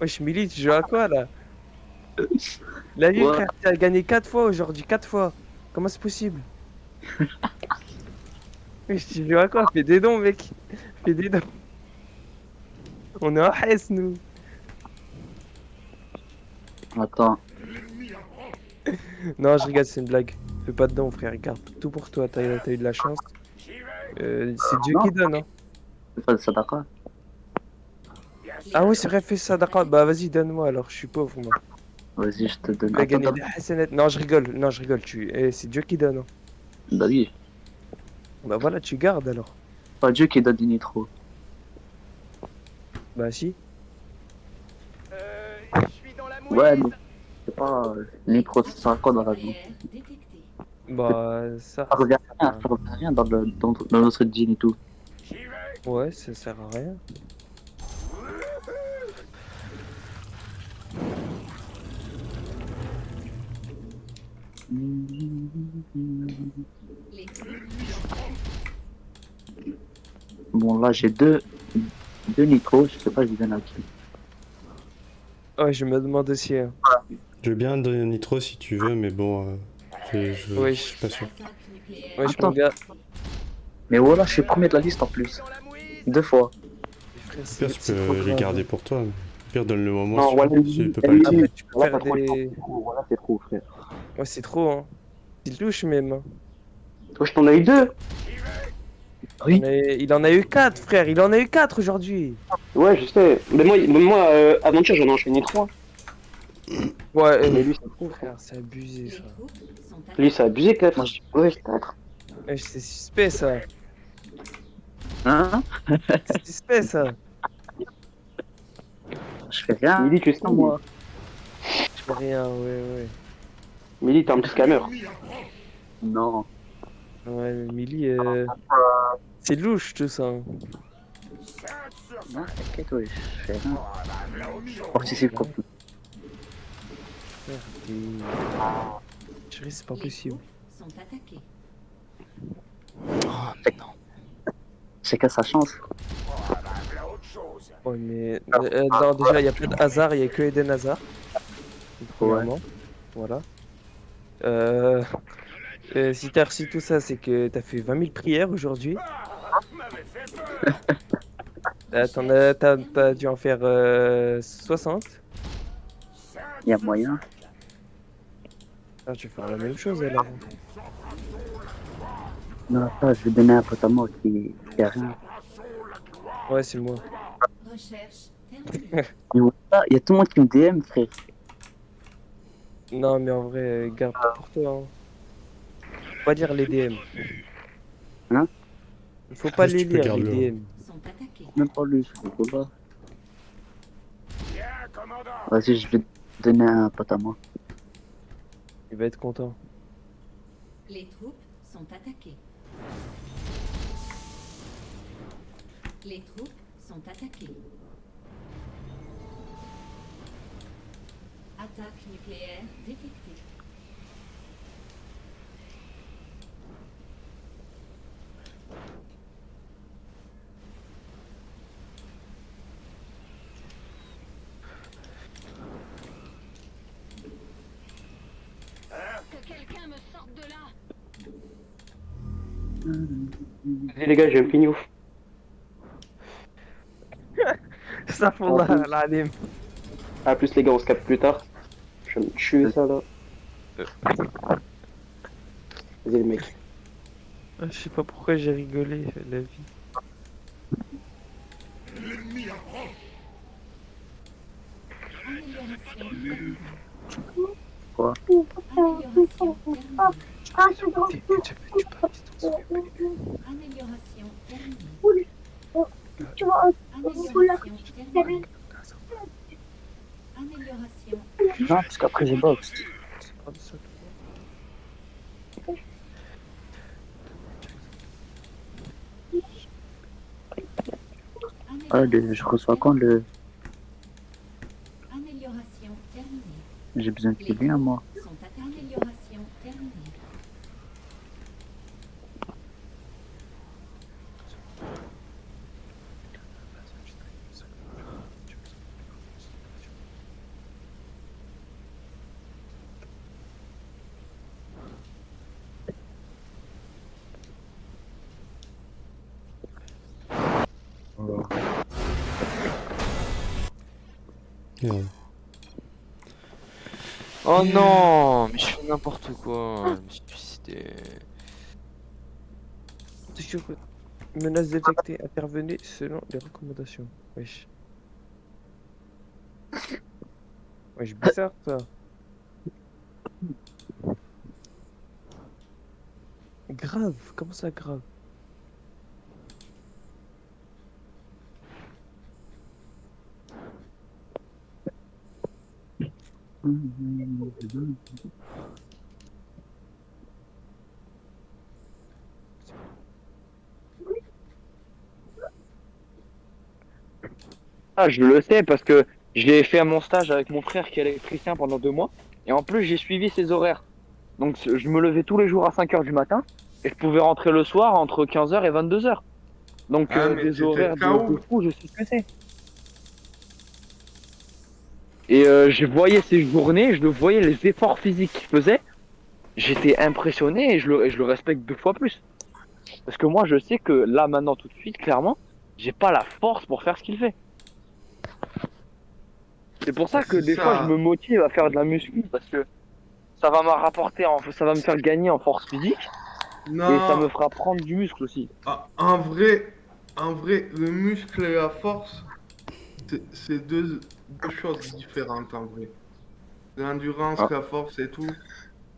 Wesh, Milly, tu joues à quoi là? La vie, Ouais. frère, tu as gagné 4 fois aujourd'hui, 4 fois. Comment c'est possible? Wesh, tu joues à quoi? Fais des dons, mec. Fais des dons. On est en Hesse, nous. Attends. Non, je regarde, c'est une blague. Fais pas de dons, frère, regarde. Tout pour toi, t'as eu de la chance. C'est Dieu qui donne, hein. C'est pas de Sadaka. Ah ouais, c'est vrai, fais ça, d'accord. Bah vas-y, donne-moi alors, je suis pauvre, moi. Vas-y, je te donne. Tu vas gagner Attends, des hasanettes. Non, je rigole, c'est Dieu qui donne. Hein. bah oui. Bah voilà, tu gardes alors. Pas Dieu qui donne des nitros. Bah si. Je suis dans la mouise. Ouais, mais c'est pas nitro, ça sert à quoi dans la vie? Bah ça. Ça revient à rien, ça revient à rien dans notre jean et tout. Ouais, ça sert à rien. Bon, là j'ai deux nitros, je sais pas, je les donne à qui. Ouais, je me demande aussi. Hein. Je veux bien te donner un nitro si tu veux, mais bon, Oui. je suis pas sûr. Ouais, je Attends. me gars. Mais voilà, je suis premier de la liste en plus. 2 fois. Pire, tu peux les garder pour toi. Mais... Pire, donne-le au moment Non, si voilà, tu peux pas le dire. Après, tu peux Voilà, faire des. Voilà, c'est trop, frère. Ouais, c'est trop, hein. Il touche même. Hein. Toi, je t'en ai eu 2. Oui. Il en a eu 4, frère. Il en a eu 4 aujourd'hui. Ouais, je sais. Mais moi aventure, j'en ai enchaîné 3. Ouais, Mais lui, c'est trop, frère. C'est abusé, ça. Lui, c'est abusé, 4. Ouais, 4. Ouais, c'est suspect, ça. Hein? C'est suspect, ça. Je fais rien. Milly, tu sais, moi. Je fais rien, ouais. Milly, t'es un petit scammer. Non. Ouais, mais Milly, c'est louche, tout ça. Hein. Non, t'inquiète, ouais, je fais rien. Participe comme tout. Chérie, c'est pas possible. Sont attaqués. Oh, mais non. C'est qu'à sa chance. Ouais, mais. Non, déjà, il n'y a pas de hasard, il n'y a que Eden Hazard. Premièrement. Voilà. Si t'as reçu tout ça, c'est que t'as fait 20 000 prières aujourd'hui. T'as dû en faire 60. Il y a moyen. Ah, tu vas faire la même chose alors. Non, ça, je vais donner un pote à moi qui a rien. Ouais, c'est moi. Recherche Il y a tout le monde qui me DM, frère. Non, mais en vrai, garde pour toi. Hein. Faut pas lire les DM. Hein? Il faut pas Juste, les tu peux lire, garder les le- DM. Même pas lui, je comprends pas. Vas-y, je vais donner un pote à moi. Il va être content. Les troupes sont attaquées. Les troupes sont attaquées. Attaque nucléaire détectée. Que quelqu'un me sorte de là. Vas-y les gars, j'ai un pignou. Ça fond la anime. A plus les gars, on se capte plus tard. Je vais me tuer ça là. Vas-y les mecs. Je sais pas pourquoi j'ai rigolé, la vie. L'ennemi approche. Quoi? Amélioration terminée. Tu vois, Amélioration. Non, parce qu'après j'ai box. Ah, je reçois quand le... Amélioration terminée. J'ai besoin de quelqu'un, moi. Sont à amélioration terminée. Ouais. Oh non, mais je fais n'importe quoi. Je me suis suicidé. Menace détectée, intervenez selon les recommandations. Wesh. Wesh, bizarre ça. Grave, comment ça grave? Ah, je le sais parce que j'ai fait mon stage avec mon frère qui est électricien pendant 2 mois. Et en plus, j'ai suivi ses horaires. Donc, je me levais tous les jours à 5h du matin. Et je pouvais rentrer le soir entre 15h et 22h. Donc, mais des t'étais horaires KO. de fou, je sais ce que c'est. Et je voyais ces journées, je le voyais les efforts physiques qu'il faisait. J'étais impressionné et je le respecte 2 fois plus. Parce que moi, je sais que là, maintenant, tout de suite, clairement, j'ai pas la force pour faire ce qu'il fait. C'est pour ça que des fois je me motive à faire de la muscu parce que ça va me rapporter, ça va me faire gagner en force physique et ça me fera prendre du muscle aussi. Ah, en vrai, le muscle et la force, c'est deux choses différentes en vrai. L'endurance, la force et tout.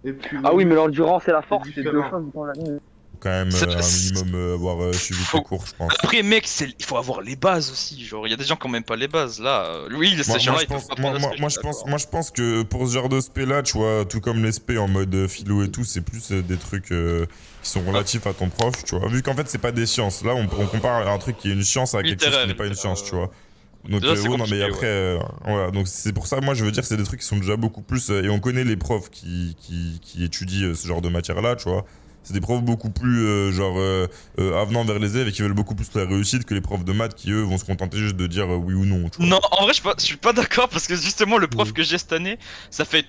Et puis Ah oui, mais l'endurance et la force, c'est 2 différent. choses dans la vie. Quand même un minimum avoir suivi tes cours, je pense. Après, mec, il faut avoir les bases aussi. Genre, il y a des gens qui ont même pas les bases. Là, lui, ces gens-là, ils peuvent pas prendre Moi, je pense que pour ce genre de spé là, tu vois, tout comme les spé en mode philo et tout, c'est plus des trucs qui sont relatifs à ton prof, tu vois. Vu qu'en fait, c'est pas des sciences. Là, on compare un truc qui est une science à quelque chose qui n'est pas une science, tu vois. Donc, Déjà, c'est non, mais compliqué, après, voilà. Donc, c'est pour ça, moi, je veux dire, c'est des trucs qui sont déjà beaucoup plus. Et on connaît les profs qui étudient ce genre de matière là, tu vois. c'est des profs beaucoup plus avenants vers les élèves et qui veulent beaucoup plus la réussite que les profs de maths qui eux vont se contenter juste de dire oui ou non. Tu vois. Non, en vrai, je suis pas d'accord parce que justement, le prof que j'ai cette année, ça fait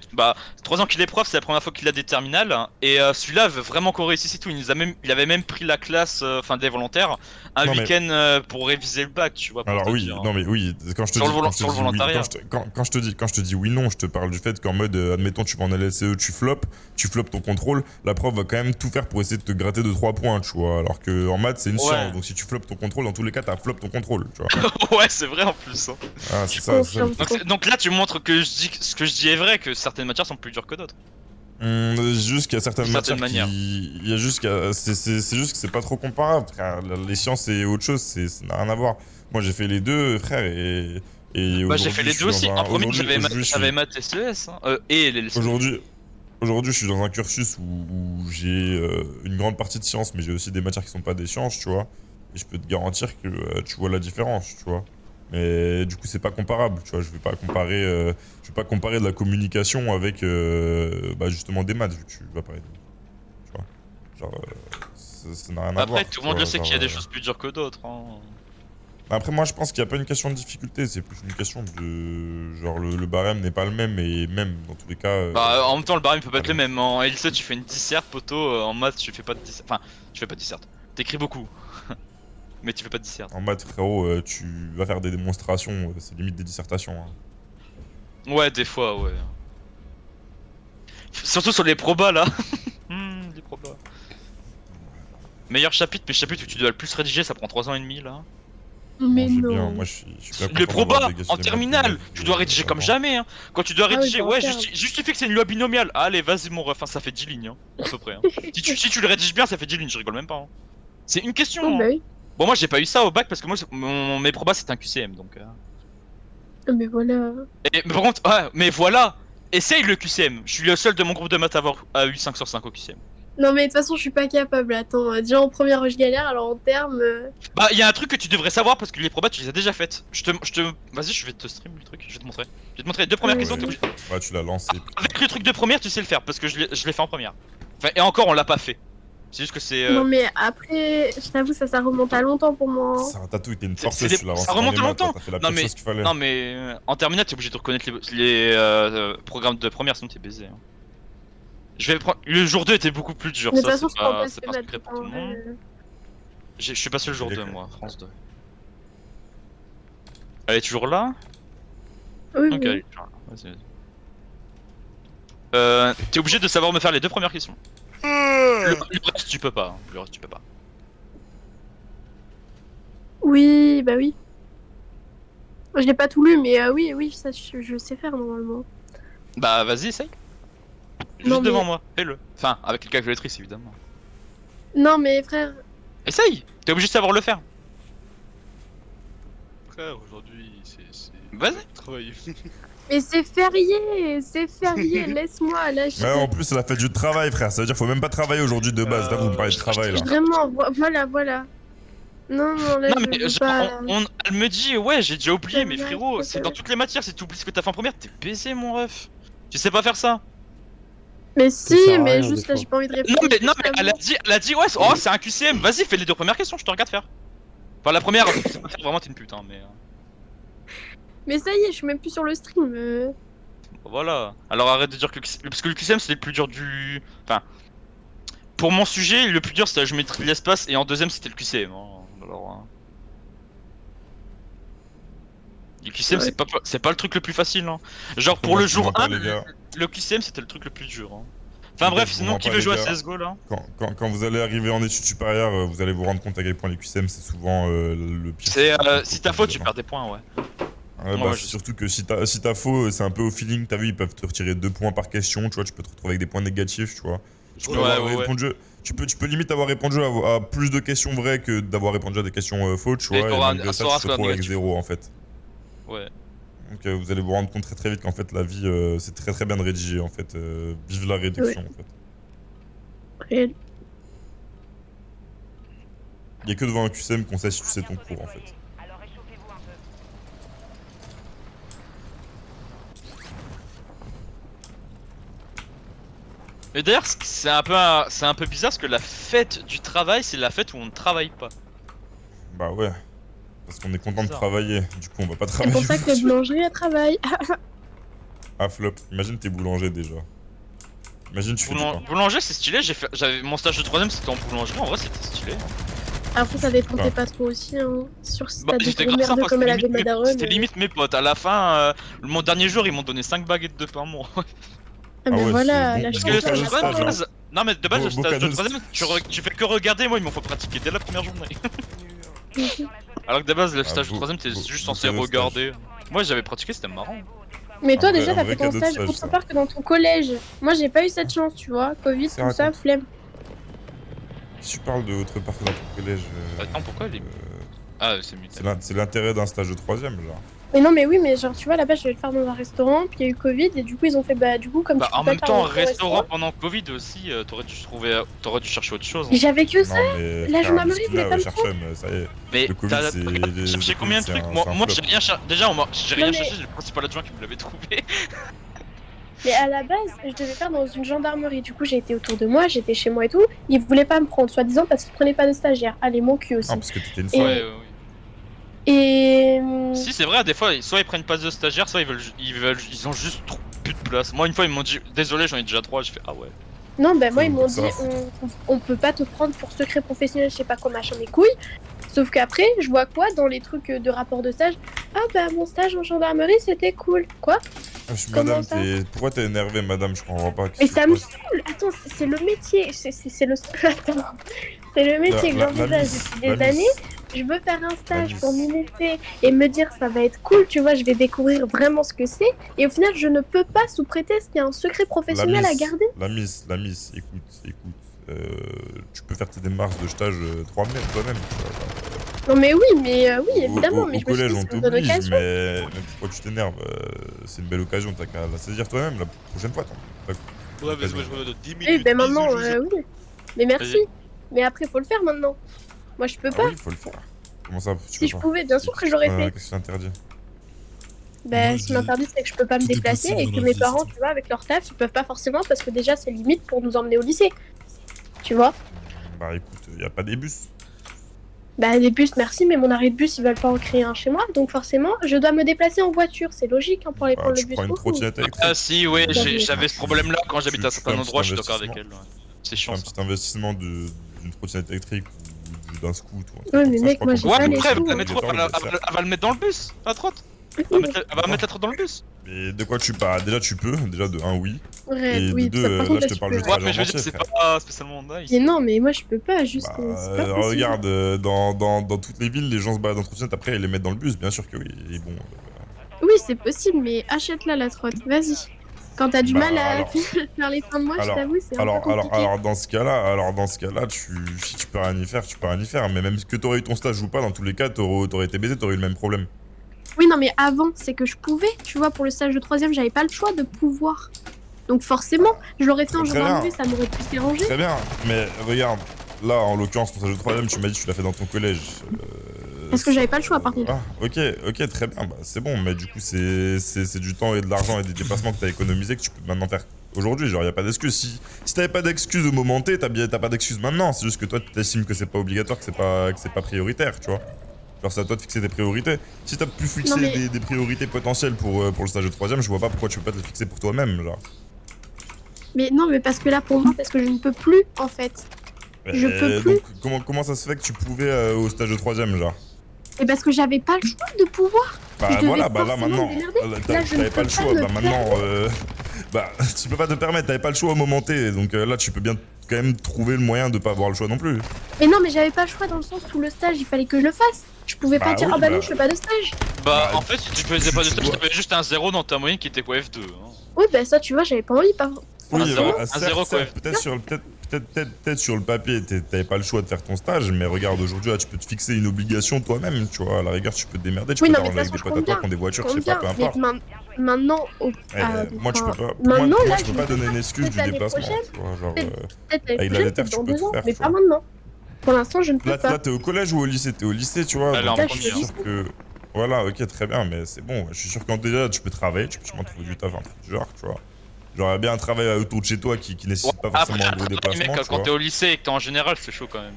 3 ans qu'il est prof, c'est la première fois qu'il a des terminales. Et celui-là veut vraiment qu'on réussisse et tout. Il avait même pris la classe, des volontaires, un week-end pour réviser le bac, tu vois. Alors oui, non mais oui, quand je te dis quand je te dis oui non, je te parle du fait qu'en mode admettons tu vas en LSCE, tu floppes ton contrôle, la prof va quand même tout faire pour essayer de te gratter de 3 points, tu vois. Alors que en maths c'est une science, donc si tu floppes ton contrôle, dans tous les cas t'as flop ton contrôle, tu vois. Ouais, c'est vrai en plus. Hein. Ah, c'est ça. Donc là tu montres que ce que je dis est vrai, que certaines matières sont plus dures que d'autres. Juste qu'il y a certaines matières il y a juste c'est juste que c'est pas trop comparable, frère. Les sciences et autre chose, ça n'a rien à voir. Moi j'ai fait les deux, frère, et j'ai fait les deux aussi. En premier j'avais maths et CES et les Aujourd'hui, je suis dans un cursus où j'ai une grande partie de sciences, mais j'ai aussi des matières qui sont pas des sciences, tu vois. Et je peux te garantir que tu vois la différence, tu vois. Mais du coup, c'est pas comparable, tu vois. Je vais pas comparer de la communication avec justement des maths, vu que tu vas parler de... Tu vois. Genre, ça n'a rien à voir. Après, tout le monde le sait qu'il y a des choses plus dures que d'autres. Hein. Après, moi, je pense qu'il n'y a pas une question de difficulté, c'est plus une question de... Genre, le barème n'est pas le même, et même, dans tous les cas... en même temps, le barème peut pas être le même. En LCE, tu fais une disserte, poteau. En maths, tu fais pas de disserte. Enfin, tu fais pas de disserte. T'écris beaucoup. Mais tu fais pas de disserte. En maths, frérot, tu vas faire des démonstrations, c'est limite des dissertations. Hein. Ouais, des fois, ouais. Surtout sur les probas, là. Les probas. Meilleur chapitre, mais chapitre où tu dois le plus rédiger, ça prend 3 ans et demi, là. Mais non. Bien, moi, je suis bien les content probas, d'avoir en terminale, tu dois rédiger comme jamais, hein. Quand tu dois rédiger, justifie que c'est une loi binomiale. Allez, vas-y, mon ref, ça fait 10 lignes, hein, à peu près. Hein. si tu le rédiges bien, ça fait 10 lignes, je rigole même pas. Hein. C'est une question. Hein. Bon, moi, j'ai pas eu ça au bac parce que moi, mes probas, c'était un QCM, donc... Mais voilà. Mais par contre, mais voilà. Essaye le QCM. Je suis le seul de mon groupe de maths à avoir eu 5 sur 5 au QCM. Non mais de toute façon je suis pas capable, attends, déjà en première je galère, alors en termes... Bah y a un truc que tu devrais savoir parce que les probas tu les as déjà faites. Vas-y, je vais te stream le truc, je vais te montrer. Je vais te montrer les 2 premières questions, t'es obligé. Ouais, tu l'as lancé. Avec le truc de première tu sais le faire parce que je l'ai fait en première. Enfin, et encore on l'a pas fait. C'est juste que c'est... Non mais après, je t'avoue ça remonte à longtemps pour moi. C'est un tatou, t'es une forceuse, tu l'as ça remonte à longtemps. T'as fait la pire chose qu'il fallait. Non mais en terminale t'es obligé de reconnaître les programmes de première sinon t'es baisé. Hein. Je vais prendre... Le jour 2 était beaucoup plus dur, mais ça c'est pas secret pour tout le monde. Je suis passé le jour 2 moi, France 2. Elle est toujours là? Oui, ok, oui. elle est toujours là, vas-y. T'es obligé de savoir me faire les 2 premières questions. Le reste tu peux pas, hein. Le reste tu peux pas. Oui, bah oui. Je l'ai pas tout lu, mais oui, ça je sais faire normalement. Bah vas-y, essaye. Juste devant moi, fais-le. Enfin, avec les calculatrices évidemment. Non mais frère... Essaye. T'es obligé de savoir le faire. Frère, aujourd'hui c'est... Vas-y. Travailler. Mais c'est férié, laisse-moi là. Ouais, en plus, c'est la fête du travail, frère. Ça veut dire qu'il faut même pas travailler aujourd'hui de base. Là, vous me parlez de travail, là. Vraiment, voilà. Non, là, non, mais elle me dit, ouais, j'ai déjà oublié, mais frérot, c'est dans toutes les matières. Si tu oublies ce que t'as fait en première, t'es baisé, mon ref. Tu sais pas faire ça. Mais si, mais juste là, j'ai pas envie de répondre. Non, mais elle a dit, ouais, oh, c'est un QCM. Vas-y, fais les 2 premières questions, je te regarde faire. Enfin, la première, tu sais pas faire, vraiment, t'es une pute, hein, mais. Mais ça y est, je suis même plus sur le stream. Voilà. Alors arrête de dire que parce que le QCM c'est le plus dur du... Enfin... Pour mon sujet, le plus dur c'était la géométrie de l'espace et en deuxième c'était le QCM. Hein. Alors... Le QCM c'est pas le truc le plus facile. Hein. Genre pour le jour 1, le QCM c'était le truc le plus dur. Hein. Enfin bref, sinon qui veut jouer à CSGO là? Quand vous allez arriver en études supérieures, vous allez vous rendre compte à quel point les QCM c'est souvent le pire. C'est si t'as faux tu perds des points, ouais. Ouais, bah, surtout que si t'as faux, c'est un peu au feeling, t'as vu, ils peuvent te retirer 2 points par question, tu vois, tu peux te retrouver avec des points négatifs, tu vois. Tu peux limite avoir répondu à plus de questions vraies que d'avoir répondu à des questions fausses, tu vois, et malgré ça, tu te retrouves avec 0 en fait. Ouais. Donc vous allez vous rendre compte très vite qu'en fait la vie, c'est très bien de rédiger en fait. Vive la rédaction en fait. Réel. Y'a que devant un QCM qu'on sait si tu sais ton cours en fait. Mais d'ailleurs, c'est un peu bizarre parce que la fête du travail, c'est la fête où on ne travaille pas. Bah ouais. Parce qu'on est content de travailler, du coup on va pas C'est travailler. pour ça que les boulangeries elles travaillent. Ah flop, imagine t'es boulanger déjà. Imagine tu fais du pain. Boulanger c'est stylé, j'avais mon stage de 3ème c'était en boulangerie, en vrai c'était stylé. Après ça dépend tes patrons aussi, hein. Sur si t'as des J'étais gros grave merdeux sympa, comme elle avait Madaron. c'était limite mes potes. À la fin, mon dernier jour ils m'ont donné 5 baguettes de pain moi. Ah mais voilà, la Parce chance. que le stage de ça, 3ème, ça, de base... Non mais de base le Beau stage de cadeau. 3ème, tu fais que regarder, moi ils m'ont fait pratiquer dès la première journée. Alors que de base le stage de 3ème t'es juste censé cadeau regarder. Moi j'avais pratiqué, c'était marrant. Mais toi Un vrai- déjà un t'as vrai fait ton cadeau de stage stage, autre ça. part que dans ton collège. Moi j'ai pas eu cette chance, tu vois. Covid, Ça tout ça, raconte. flemme. Si tu parles de autre part que dans ton collège. Attends, pourquoi il est. Ah, c'est muté. C'est l'intérêt d'un stage de 3ème, genre. Mais non mais oui mais genre tu vois là-bas je vais le faire dans un restaurant puis il y a eu Covid et du coup ils ont fait bah du coup comme Bah, tu peux en pas même faire temps, au restaurant pendant Covid aussi, t'aurais dû chercher autre chose. hein. Mais j'avais que ça. Non, mais La frère, gendarmerie Bismillah, voulait pas me cherche prendre. mais ça y est. Mais Le Covid, t'as c'est. cherché combien de c'est trucs un- Moi, c'est un moi flop. j'ai rien cherché. Déjà, j'ai rien Non, mais- cherché, c'est le principal adjoint qui me l'avait trouvé. Mais à la base, je devais faire dans une gendarmerie. Du coup, j'ai été autour de moi, j'étais chez moi et tout. Ils voulaient pas me prendre, soi-disant parce qu'ils prenaient pas de stagiaire. Allez, mon cul aussi. Ah, parce que t'étais une Et- fois. Et Si, c'est vrai, des fois, soit ils prennent pas de stagiaire, soit ils ont juste trop plus de place. Moi, une fois, ils m'ont dit, désolé, j'en ai déjà 3. J'ai fait, ah ouais. non, ben moi ils m'ont dit Ça. on peut pas te prendre pour secret professionnel, je sais pas quoi, machin, mes couilles. Sauf qu'après, je vois quoi dans les trucs de rapport de stage? Ah bah mon stage en gendarmerie c'était cool. Quoi? Ah, je suis Comment madame, ça pourquoi t'es énervée, madame? Je comprends pas. Mais qu'est-ce ça qui me se passe saoule. Attends, c'est le métier. C'est le. Attends. C'est le métier que La j'envisage miss, depuis la des années. miss. Je veux faire un stage miss. pour m'y laisser et me dire ça va être cool, tu vois, je vais découvrir vraiment ce que c'est. Et au final, je ne peux pas, sous prétexte qu'il y a un secret professionnel à garder. La miss, écoute. Tu peux faire tes démarches de stage toi-même. Non mais oui, oui, évidemment, mais Au je me suis collège, dit, on c'est une bonne t'oblige, occasion. mais pourquoi tu t'énerves? C'est une belle occasion, t'as qu'à la saisir toi-même la prochaine fois. Ouais, mais je me donne 10 minutes. Oui, ben maintenant, bisous, oui. Mais merci. Vas-y. Mais après, faut le faire maintenant. Moi, je peux Ah pas. oui, faut le faire. Comment ça? Tu Si peux je pas pouvais, bien sûr que je l'aurais fait. Qu'est-ce qui t'interdit? Bah, ce qui m'interdit, c'est que je peux pas me tout est déplacer possible et dans que la mes vie, parents, tu vois, avec leur taf, ils peuvent pas forcément parce que déjà, c'est limite pour nous emmener au lycée. Tu vois? Bah écoute, y a pas des bus. Bah, des bus, merci, mais mon arrêt de bus, ils veulent pas en créer un chez moi. Donc, forcément, je dois me déplacer en voiture. C'est logique hein, pour aller prendre le bus. Prends une trottinette électrique. Ah, si, ouais, J'avais- j'avais ce problème-là quand j'habite à Tu fais certains un endroits, je petit suis d'accord avec elle. investissement. Ouais. C'est chiant. Un ça. petit investissement d'une trottinette électrique ou d'un scoot. Ouais, mais mec, moi, j'ai Ouais, pas mais les après, sous. elle va le mettre dans le bus, la trotte. Elle va mettre la trotte dans le bus. Mais de quoi tu parles? Déjà, tu peux. Déjà, de 1, oui. Ouais, Et oui, de ça, 2, par là, contre, je là, te tu parle peux. de Ouais, trajet mais en je veux dire, entier, c'est frère. pas spécialement nice. Mais non, mais moi, je peux pas, juste. c'est pas possible. Regarde, dans toutes les villes, les gens se baladent en trottinette, après ils les mettent dans le bus, bien sûr que oui. Et bon, Oui, c'est possible, mais achète-la la trotte, vas-y. Quand t'as du Bah, mal à alors- faire les fins de mois, je t'avoue, c'est un peu alors, compliqué. dans ce cas-là, si tu peux rien y faire, tu peux rien y faire. Mais même que t'aurais eu ton stage ou pas, dans tous les cas, t'aurais été baisé, t'aurais eu le même problème. Oui, non, mais avant, c'est que je pouvais. Tu vois, pour le stage de 3ème, j'avais pas le choix de pouvoir. Donc forcément, je l'aurais fait en Très bien. gendarmerie, ça m'aurait plus dérangé. Très bien, mais regarde, là en l'occurrence, ton stage de 3ème, tu m'as dit que tu l'as fait dans ton collège. Parce que j'avais pas le choix, par contre. Ah, ok, très bien, bah c'est bon, mais du coup, c'est du temps et de l'argent et des déplacements que t'as économisé que tu peux maintenant faire aujourd'hui. Genre, y a pas d'excuse. Si t'avais pas d'excuse au moment T, t'as pas d'excuse maintenant. C'est juste que toi, t'estimes que c'est pas obligatoire, que c'est pas prioritaire, tu vois. Genre, c'est à toi de fixer tes priorités. Si t'as pu fixer Non, mais- des priorités potentielles pour le stage de 3ème, je vois pas pourquoi tu peux pas te les fixer pour toi-même, genre. Mais non, mais parce que là, pour moi, parce que je ne peux plus, en fait. Je peux plus. Donc, comment ça se fait que tu pouvais au stage de 3ème, genre? Et parce que j'avais pas le choix de pouvoir. Bah Je devais voilà, bah là forcément maintenant, me démerder. Là, je ne t'avais pas peux le choix, me bah maintenant, permettre. bah tu peux pas te permettre, t'avais pas le choix au moment T, donc là tu peux bien quand même trouver le moyen de pas avoir le choix non plus. Mais non, mais j'avais pas le choix dans le sens où le stage, il fallait que je le fasse. Je pouvais Bah pas dire, oui, ah bah bah- non, je fais pas de stage. Bah, en fait, si tu faisais pas de stage, vois. t'avais juste un 0 dans ta moyenne qui était quoi, F2. Hein. Oui, bah ça, tu vois, j'avais pas envie. Pas... Oui, zéro, bah, un certes, zéro, quoi. peut-être sur le papier, t'avais pas le choix de faire ton stage, mais regarde, aujourd'hui, là, tu peux te fixer une obligation toi-même, tu vois, à la rigueur, tu peux te démerder, tu Oui, peux non, mais t'arranger ça, avec des je potes à compte toi bien. qui ont des voitures, je compte sais pas, peu bien, importe. mais maintenant, Moi, tu peux pas, maintenant, moi, là, je peux je pas peux donner pas. une excuse Peut-être du l'année déplacement, prochaine, tu vois, genre, peut-être l'année avec la prochaine, déterre, peut-être tu dans peux 2 tout ans, faire, mais tu pas vois. maintenant. Pour l'instant, je ne peux pas. Là, t'es au collège ou au lycée? T'es au lycée, tu vois. Elle est en donc, première. je suis sûr que... Voilà, ok, très bien, mais c'est bon. Je suis sûr qu'en déjà, tu peux travailler, tu peux sûrement trouver du taf, un truc du genre, tu vois. Genre, bien un travail autour de chez toi qui nécessite pas forcément un gros déplacement. Mec, quand t'es au lycée et que t'es en général, c'est chaud quand même.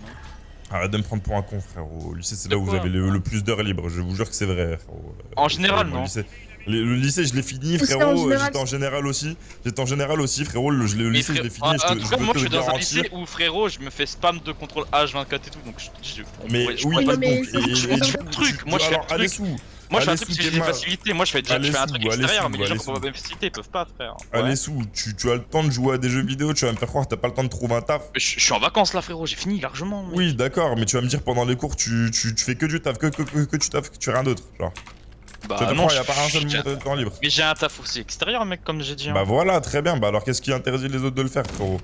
Arrête de me prendre pour un con, frérot. Au lycée, c'est là où vous avez le plus d'heures libres. Je vous jure que c'est vrai, frérot. En général, non. Le lycée, je l'ai fini, frérot. J'étais en général aussi. Frérot. Le lycée, je l'ai fini. Moi, je suis dans un lycée où, frérot, je me fais spam de contrôle H24 et tout. Donc, je te dis. Mais oui, je fais un truc. Moi, je fais un truc. Moi je fais un truc parce que j'ai des facilités, moi je fais un truc extérieur, mais les gens qui ont pas même facilité ils peuvent pas, frère. Allez sous, tu as le temps de jouer à des jeux vidéo, tu vas me faire croire que t'as pas le temps de trouver un taf. Je suis en vacances là, frérot, j'ai fini largement. Oui, d'accord, mais tu vas me dire pendant les cours, tu fais que du taf, que tu taffes, que tu fais rien d'autre, genre. Bah non, il y a pas un seul moment de temps libre. Mais j'ai un taf aussi extérieur, mec, comme j'ai dit. Bah voilà, très bien, bah alors qu'est-ce qui interdit les autres de le faire, frérot?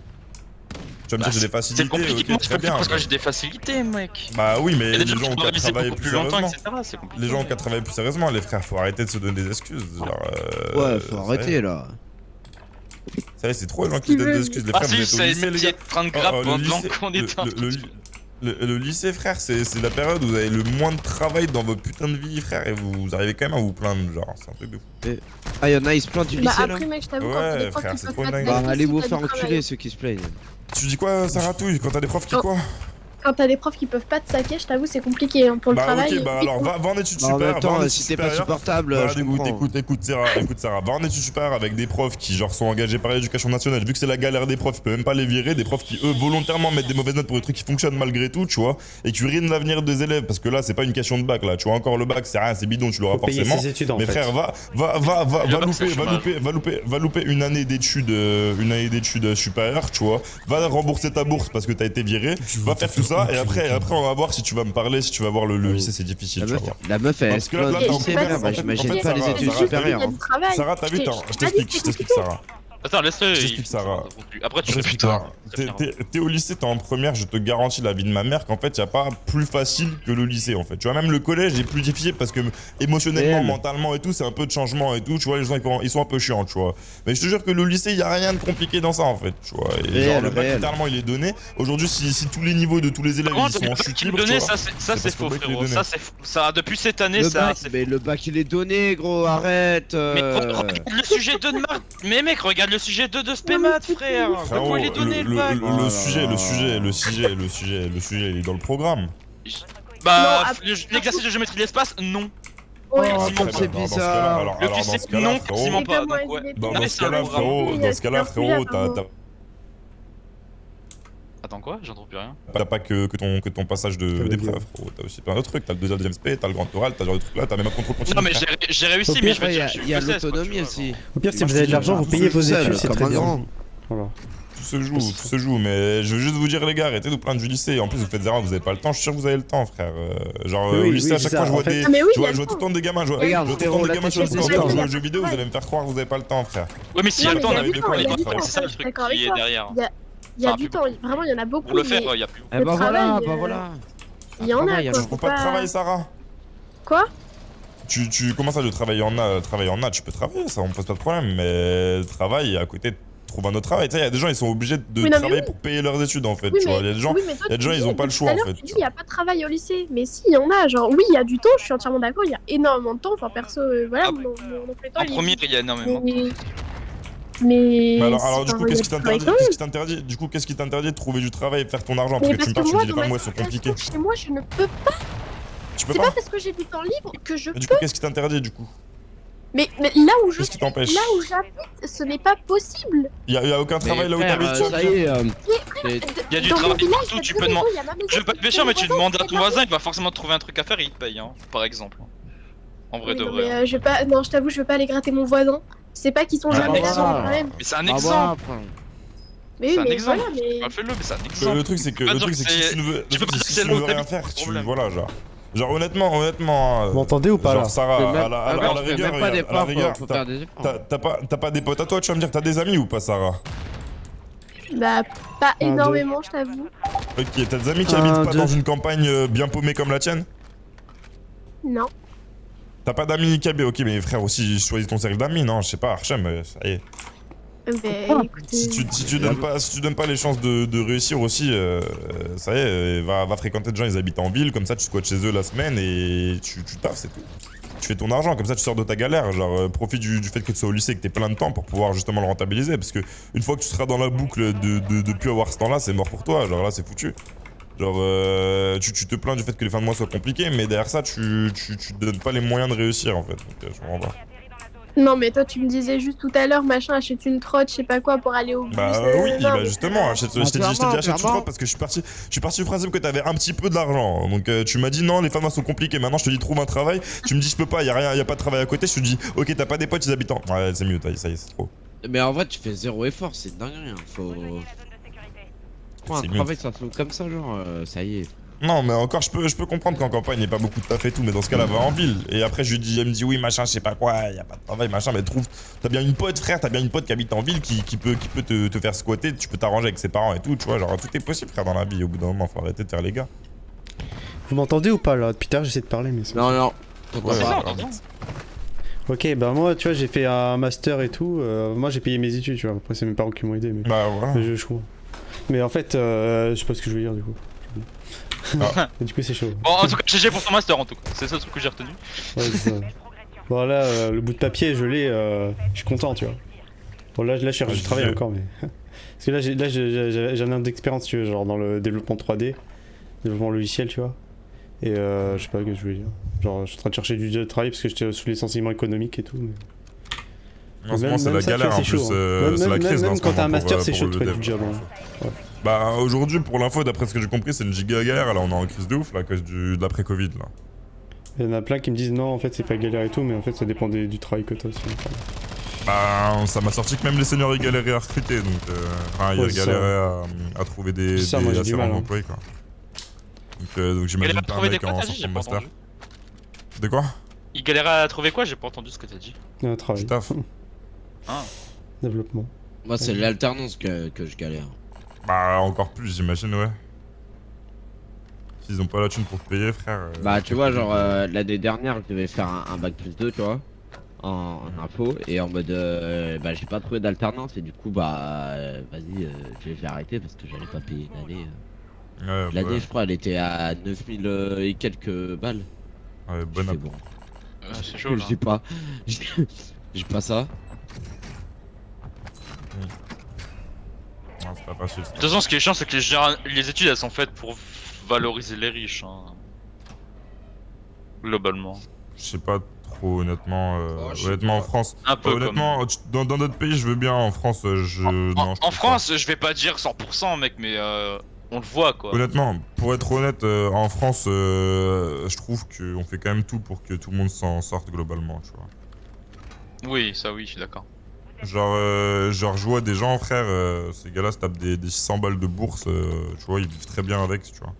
Tu vas me dire j'ai des facilités, c'est compliqué, ok, très bien. Parce que j'ai des facilités, mec. Bah oui, mais les gens qui travaillent plus sérieusement. Les gens qui travaillent plus sérieusement, les frères, faut arrêter de se donner des excuses. Genre, ouais, faut arrêter là. Ça y est, c'est trop les gens qui se donnent des excuses. Les frères, vous êtes au lycée, les gars. Le lycée, frère, c'est la période où vous avez le moins de travail dans votre putain de vie, frère, et vous arrivez quand même à vous plaindre, genre, c'est un truc de fou. Ah, y'en a, ils se plaignent du lycée là? Après, mec, je t'avoue, quand ouais, t'as des profs frère, qui c'est peuvent trop pas dingue. te Allez vous faire enculer ceux qui se plaignent. Tu dis quoi, Sarah Touille, quand t'as des profs qui quoi? Quand t'as des profs qui peuvent pas te saquer, je t'avoue, c'est compliqué pour le travail. Ok, bah alors va en études supérieures. Attends, si t'es pas supportable, écoute Sarah, va en études supérieures avec des profs qui genre sont engagés par l'éducation nationale. Vu que c'est la galère des profs, tu peux même pas les virer. Des profs qui eux volontairement mettent des mauvaises notes pour des trucs qui fonctionnent malgré tout, tu vois, et qui ruinent l'avenir des élèves parce que là c'est pas une question de bac là, tu vois, encore le bac c'est rien, c'est bidon, tu l'auras forcément. Mais frère, va louper une année d'études supérieures, tu vois, va rembourser ta bourse parce que t'as été viré, va faire tout ça et après on va voir si tu vas me parler, si tu vas voir le lycée, c'est difficile. La meuf elle explose le lycée, j'imagine pas les études supérieures. Sarah, t'as vu, je t'explique Sarah. Attends, laisse-le. Je t'explique Sarah. Après tu réexpliques Sarah. T'es au lycée, t'es en première, je te garantis la vie de ma mère qu'en fait y a pas plus facile que le lycée en fait. Tu vois, même le collège est plus difficile parce que émotionnellement, mentalement et tout, c'est un peu de changement et tout, tu vois, les gens ils sont un peu chiants, tu vois. Mais je te jure que le lycée, y a rien de compliqué dans ça en fait, tu vois. Et genre le bac littéralement il est donné. Aujourd'hui, si tous les niveaux de tous les élèves ils sont en chute libre, ça c'est faux frérot. Ça depuis cette année ça. Mais le bac il est donné, gros, arrête. Mais regarde le sujet 2 de Marc. Mais mec, regarde le sujet 2 de Spémat, frère. Pourquoi il est donné le bac? Le sujet, il est dans le programme. Bah, l'exercice de géométrie de l'espace, non. Ouais, c'est bizarre. Le physique, non, quasiment pas. Dans ce cas-là, frérot, t'as... Attends quoi? J'entends plus rien. T'as pas que ton passage d'épreuve, frérot. T'as aussi plein d'autres trucs. T'as le deuxième SP, t'as le grand oral, t'as genre de trucs là, t'as même un contrôle continu. Non, mais j'ai réussi, mais je veux dire. Il y a l'autonomie aussi. Au pire, si vous avez de l'argent, vous payez vos études, c'est très bien. Voilà. Tout se joue, mais je veux juste vous dire, les gars, arrêtez de vous plaindre du lycée. En plus, vous faites des erreurs, vous avez pas le temps. Je suis sûr que vous avez le temps, frère. Genre, au lycée, à chaque fois, je vois des. Je vois tout le temps des gamins. Je vois tout le temps des gamins sur le sport, jouer aux jeux vidéo. Vous allez me faire croire que vous avez pas le temps, frère. Ouais, mais s'il y a le temps, on a vu de quoi les frère. C'est ça le truc qui est derrière. Il y a du temps, vraiment, il y en a beaucoup. Pour le faire, il y a plus. Eh bah voilà. Il y en a quoi. Tu trouves pas de travail, Sarah? Quoi? Tu commences à travailler en A, tu peux travailler, ça on pose pas de problème, mais travail à côté, trouve un autre travail. Tu sais, il y a des gens, ils sont obligés de travailler pour payer leurs études en fait. Tu vois, il y a des gens, ils ont pas le choix en fait. Tu dis, il y a pas de travail au lycée, mais si, il y en a. Genre, oui, il y a du temps, je suis entièrement d'accord, il y a énormément de temps. Enfin, perso, voilà, mon emploi du temps. En première, il y a énormément de temps. Mais alors du coup, qu'est-ce qui t'interdit de trouver du travail et de faire ton argent? Parce que tu me parles, tu me dis les fins de mois sont compliqués. Chez moi, je ne peux pas. Tu peux pas? pas C'est pas parce que j'ai du temps libre que je peux. Du coup, qu'est-ce qui t'interdit du coup? Mais là où je Qu'est-ce qui t'empêche? Là où j'habite, ce n'est pas possible. Il y a aucun travail là où t'habites. Ça y est. Il y a du travail partout, tu peux demander. Je veux pas te pécher, mais tu demandes à ton voisin, il va forcément te trouver un truc à faire et il te paye, par exemple. En vrai de vrai. Mais je vais pas. Non, je t'avoue, je veux pas aller gratter mon voisin. C'est pas qu'ils sont jamais là quand même. Mais c'est un exemple. Mais oui, mais voilà, mais. Fais-le, mais c'est un exemple. Le truc c'est que si tu ne veux rien faire, voilà genre. Genre honnêtement, vous m'entendez ou pas là? Genre Sarah, à la rigueur, t'as pas des potes à toi, tu vas me dire, t'as des amis ou pas, Sarah? Bah pas énormément, je t'avoue. Ok, t'as des amis qui habitent pas dans une campagne bien paumée comme la tienne? Non. T'as pas d'amis qui habitent? Ok, mais frère aussi, choisis ton cercle d'amis, non? Je sais pas, Archem, ça y est. Bah, écoutez... Si tu donnes pas les chances de réussir aussi, ça y est, va fréquenter des gens, ils habitent en ville, comme ça tu squattes chez eux la semaine et tu taffes, c'est tout. Tu fais ton argent, comme ça tu sors de ta galère, genre profite du fait que tu sois au lycée et que t'aies plein de temps pour pouvoir justement le rentabiliser, parce que une fois que tu seras dans la boucle de plus avoir ce temps-là, c'est mort pour toi, genre là c'est foutu. Genre tu te plains du fait que les fins de mois soient compliquées, mais derrière ça tu te donnes pas les moyens de réussir en fait, donc je comprends pas. Non, mais toi, tu me disais juste tout à l'heure, machin, achète une trotte, je sais pas quoi, pour aller au bus. Bah oui, non, bah justement, je t'ai dit achète une trotte parce que je suis parti du principe que t'avais un petit peu d'argent. Donc tu m'as dit non, les femmes sont compliquées. Maintenant je te dis trouve un travail, tu me dis je peux pas, y a pas de travail à côté, je te dis ok t'as pas des potes, ils habitent en... Ouais c'est mieux, ça y est, c'est trop. Mais en vrai tu fais zéro effort, c'est dingue rien, faut... un travail ça se comme ça genre, ça y est. Non mais encore je peux comprendre qu'en campagne il n'y a pas beaucoup de taf et tout, mais dans ce cas là va en ville. Et après elle me dit oui machin je sais pas quoi, y a pas de travail machin, mais t'as bien une pote frère, t'as bien une pote qui habite en ville qui peut te faire squatter, tu peux t'arranger avec ses parents et tout, tu vois, genre tout est possible frère dans la vie, au bout d'un moment faut arrêter de faire les gars. Vous m'entendez ou pas là? Depuis tard j'essaie de parler mais... Non, Ok, bah moi tu vois j'ai fait un master et tout, moi j'ai payé mes études tu vois, après c'est mes parents qui m'ont aidé mais... Bah voilà. Mais je comprends. Mais en fait, je sais pas ce que je veux dire du coup. Du coup c'est chaud. Bon en tout cas GG pour ton master en tout cas, c'est ça le truc que j'ai retenu. Ouais c'est ça. Bon là le bout de papier je l'ai, je suis content tu vois. Bon là je travaille encore mais... Parce que là j'ai un an d'expérience tu vois, genre dans le développement 3D, développement logiciel tu vois. Et je sais pas ce que je veux dire. Genre je suis en train de chercher du travail parce que j'étais sous l'enseignement économique et tout mais... En ce moment c'est la galère en plus, c'est la crise. Même quand t'as un master c'est chaud de trouver du job. Bah aujourd'hui pour l'info d'après ce que j'ai compris c'est une giga galère, là on est en crise de ouf là à cause de l'après-Covid là. Il y en a plein qui me disent non en fait c'est pas galère et tout mais en fait ça dépend du travail que t'as aussi. Bah ça m'a sorti que même les seniors ils galéraient à recruter donc ils galéraient à trouver des employés quoi. Donc j'imagine pas un mec en sortant de master. De quoi? Il galérait à trouver quoi? J'ai pas entendu ce que t'as dit. Un travail. Ah. Développement. Moi c'est l'alternance que je galère. Bah encore plus j'imagine ouais. S'ils ont pas la thune pour te payer frère... Bah tu vois genre l'année dernière je devais faire un bac plus 2 tu vois. En info et en mode bah j'ai pas trouvé d'alternance et du coup bah vas-y je vais arrêter parce que j'allais pas payer une année. L'année je crois elle était à 9000 et quelques balles. Ouais bonne bon. C'est chaud là. J'ai pas ça. Non, c'est pas facile. De toute façon, ce qui est chiant, c'est que les études elles sont faites pour valoriser les riches. Hein. Globalement. Je sais pas trop, honnêtement. Honnêtement, en France. Un peu honnêtement, dans d'autres pays, je veux bien. En France, En France, je vais pas dire 100%, mec, mais on le voit quoi. Honnêtement, pour être honnête, en France, je trouve qu'on fait quand même tout pour que tout le monde s'en sorte globalement, tu vois. Oui, ça oui, je suis d'accord. Genre je vois des gens, frère, ces gars-là se tapent des 600 balles de bourse, tu vois, ils vivent très bien avec, tu vois.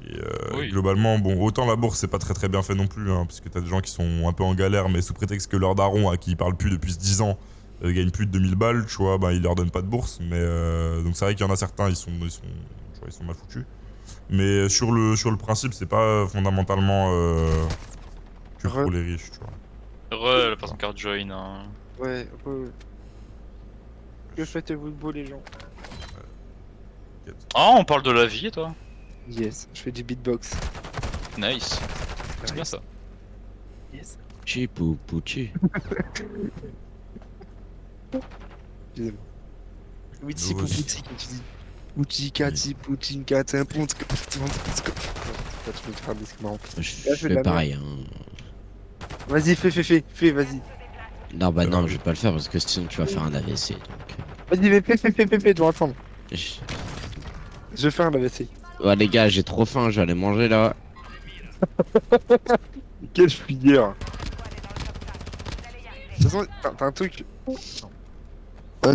Et globalement, bon, autant la bourse c'est pas très bien fait non plus, hein, parce que t'as des gens qui sont un peu en galère, mais sous prétexte que leur daron, à qui ils parlent plus depuis 10 ans, gagne plus de 2000 balles, tu vois, bah ils leur donnent pas de bourse, mais donc c'est vrai qu'il y en a certains, ils sont mal foutus. Mais sur le principe, c'est pas fondamentalement que pour les riches, tu vois. La personne card join. Hein. Ouais. Que faites-vous de beau les gens? Ah, on parle de la vie, toi? Yes, je fais du beatbox. Nice. C'est bien ça. Yes. Chipouchi. Oui, c'est pour Pouti quand tu dis. Pouti, Kati, Poutine, Katin, Ponte, tu peux te faire des marrants. Je fais pareil. Hein. Vas-y, fais, vas-y. Non, bah non, je vais pas le faire parce que sinon tu vas faire un AVC. Donc... Vas-y, fais, tu vas attendre. Je fais un AVC. Ouais, les gars, j'ai trop faim, je vais aller manger là. Quelle filière. De toute façon, t'as un truc.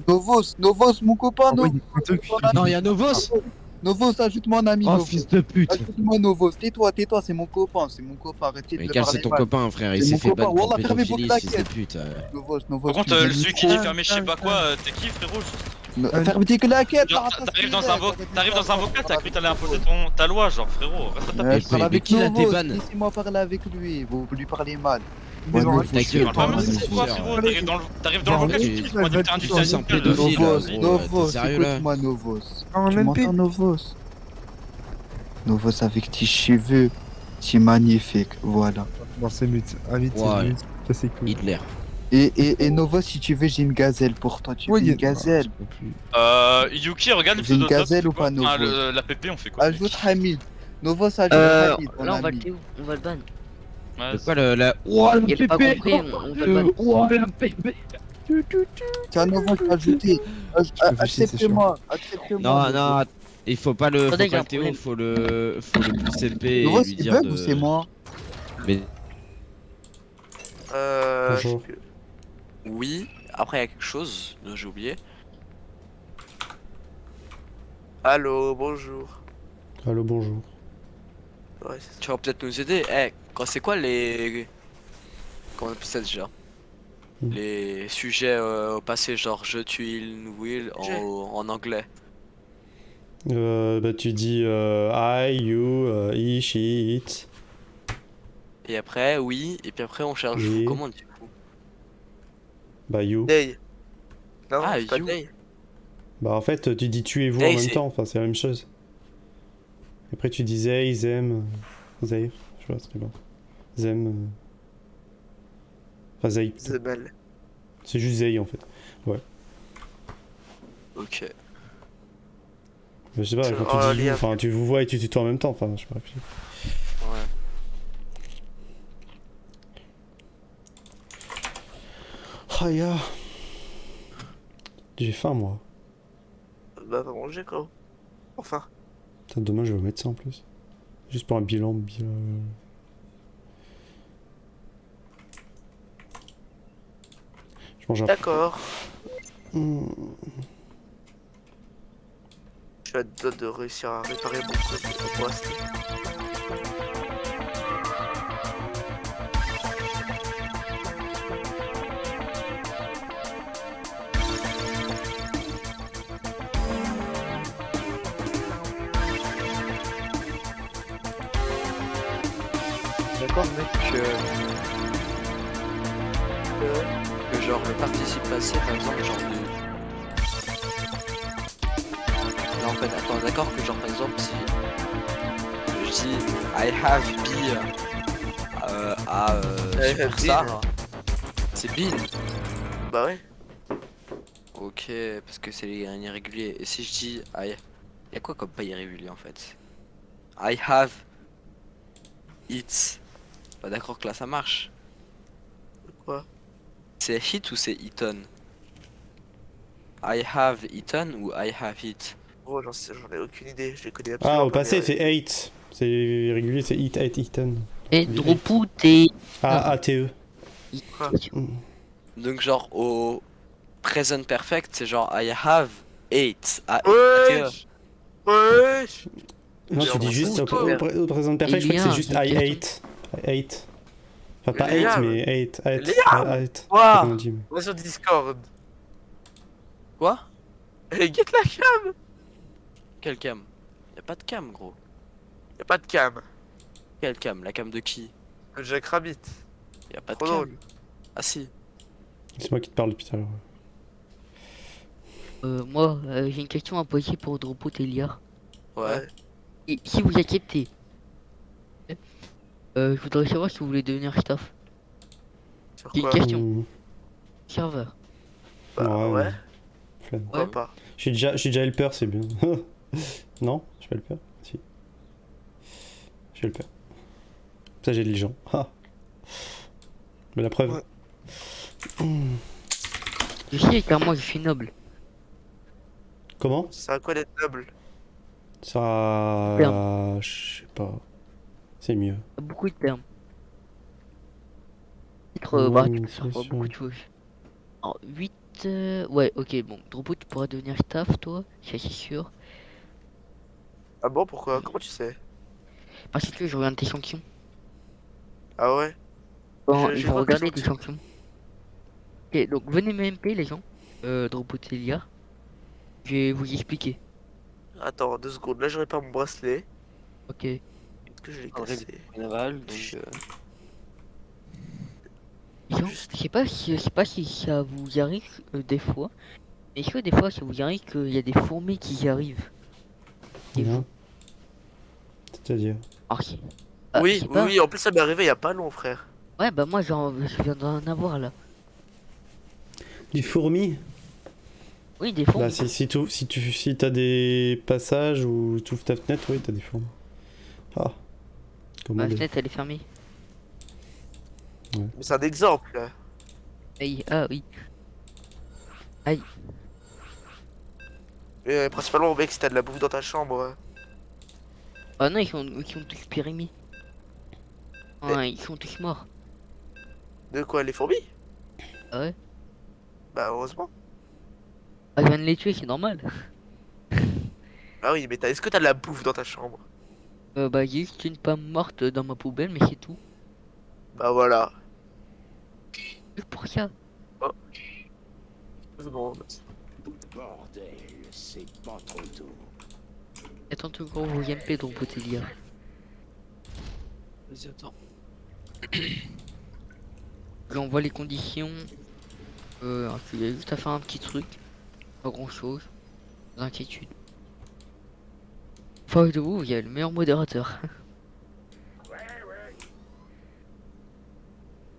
Novos, mon copain, Non, y'a Novos. Novos, ajoute-moi un ami. Oh, Novos. Fils de pute. Ajoute-moi Novos. Tais-toi, c'est mon copain, arrêtez de mais le quel parler c'est ton mal. copain, frère, il s'est fait ban pour pédophilie, fils de claquettes. pute. Novos. Par contre, celui qui dit fermer je sais pas quoi, t'es qui, frérot? Ferme tes claquettes, t'arrives dans un vocal, t'as cru que t'allais imposer ta loi, genre frérot, reste à ta place. Je parle avec Novos, laissez-moi parler avec lui, vous lui parlez mal. Des Ouais, oranges. ta gueule, Le problème, c'est quoi, frérot? T'arrives dans le vocal, tu dis, moi, du terrain du C'est un pédophile. Novos, écoute-moi Novos. Tu m'entends Novos? Novos avec tes cheveux, c'est magnifique, voilà. Non, c'est mute. Un mythe, c'est mute. Ça, c'est cool. Hitler. Et Novos, si tu veux, j'ai une gazelle pour toi. Tu veux une gazelle? Yuki, regarde le J'ai une pseudo top. gazelle ou pas, Novos? La PP, on fait quoi? Ajoute Hamid. Novos, ajoute Hamid. Là, on va le TO, on va le ban. C'est quoi la. Oh, la Il a pas pépé. compris, on va le ban. Oh, la pépé. Tiens, Novos, ajouté. Accepte-moi. Non, non, il faut pas le. Faut Attendez, pas le Théo, faut le plus LP et Novos, lui c'est dire bug de. ou c'est moi? Mais. Bonjour. Oui, après il y a quelque chose, j'ai oublié. Allô, bonjour. Allô, bonjour. Ouais, tu vas peut-être nous aider. C'est quoi les... Comment on appelle ça déjà? Les sujets au passé, genre je, tu, il, will en anglais. Bah tu dis I, you, he, she, it. Et après, oui, et puis après on cherche vous. Comment on dit vous? Bah you. Day. Non, c'est pas day. Bah en fait tu dis tu et vous Day, en même c'est- temps, enfin c'est la même chose. Après tu dis they, them, they, je sais pas, c'est bon. Them. Enfin they. Zemel. C'est juste they en fait. Ouais. Ok. Mais je sais pas, C'est- quand oh, tu dis you, Liam. enfin tu vous vois et tu tutoies en même temps, enfin je sais pas. Ouais. Ah ya. J'ai faim moi. Bah va manger quoi. Enfin. Putain, demain je vais au médecin en plus. Juste pour un bilan bien. Je mange un. D'accord. Hmm. Je suis à deux doigts de réussir à réparer mon truc pour rester. D'accord, mec, que genre le participe passé par exemple genre de... Non en fait attends d'accord que genre par exemple si je dis I have been à Superstar, c'est been. Bah ouais. Ok parce que c'est un irrégulier et si je dis y a quoi comme pas irrégulier en fait? I have it. Bah d'accord que là ça marche. Quoi? C'est hit ou c'est eaten? I have eaten ou I have it? Oh j'en ai aucune idée, je les connais absolument Ah, au pas, passé mais- c'est 8. C'est régulier, c'est eat, ate, eaten. Et Dropou, t'es. A-A-T-E. Quoi? Donc genre au present perfect c'est genre I have ate. Wesh. Wesh. Non, tu dis juste au présent perfect, je crois que c'est juste I ate. I ate. Enfin, pas Liam. ate, mais ate. Ate. Liam. Ate. Ouah. Comment on dit, mais- On va sur Discord. Quoi? Get la cam. Quelle cam? Y'a pas de cam gros. Y'a pas de cam. Quelle cam? La cam de qui? Jack Rabbit. Y'a pas de cam. Ah si. C'est moi qui te parle depuis tout à l'heure. Moi, j'ai une question à poser pour Dropou Telia. Ouais. Et si vous acceptez, je voudrais savoir si vous voulez devenir staff. Sur J'ai une quoi? question. Serveur. ouais. Flemme. Pourquoi pas? Je suis déjà helper, c'est bien. Non, je suis pas helper. Si. Je suis helper. Ça j'ai de gens. Ah. Mais la preuve. Je sais car moi je suis noble. Comment? C'est à quoi d'être noble? Ça. Bien. Je sais pas. C'est mieux. Beaucoup de termes. Titre, Ouais, bah, tu mais peux c'est faire sûr. beaucoup de choses. Alors, 8. Ouais, ok, bon. Dropou, tu pourras devenir staff, toi, ça c'est sûr. Ah bon pourquoi? Comment tu sais? Parce que je regarde tes sanctions. Ah ouais? Bon, Je- ils j'ai vont pas regarder tes tes sanctions. Ok, donc venez me MP, les gens. Dropou Telia. Je vais vous expliquer. Attends 2 secondes, là j'aurais pas mon bracelet. Ok. Est-ce que je l'ai cassé? Naval, donc gens, je sais pas si ça vous arrive des fois, mais est-ce que des fois ça vous arrive qu'il y a des fourmis qui y arrivent? Non. C'est-à-dire Ok. Oui, oui, en plus ça m'est arrivé il y a pas long, frère. Ouais, bah moi je viens d'en avoir là. Des fourmis? Oui, des fourmis. Bah si t'as des passages ou tu ouvres ta fenêtre, oui t'as des fourmis. Ah. Comment Ma fenêtre elle est fermée. Ouais. Mais c'est un exemple. Aïe, ah oui. Aïe. Principalement, mec, si t'as de la bouffe dans ta chambre. Ah non, ils sont tous périmés. Ah, ils sont tous morts. De quoi, les fourmis? Ah ouais. Bah, heureusement. Ah, je viens de les tuer, c'est normal. Ah oui, mais est-ce que t'as de la bouffe dans ta chambre? Bah, j'ai juste une pomme morte dans ma poubelle, mais c'est tout. Bah voilà. Juste pour ça. Oh. Bon. Bordel, c'est pas trop tôt. Attends tout gros vos gameplay dans Potelia. Vas-y, attends. J'envoie les conditions. Tu as juste à faire un petit truc. Pas grand chose. D'inquiétude. Enfin, de vous, il y a le meilleur modérateur.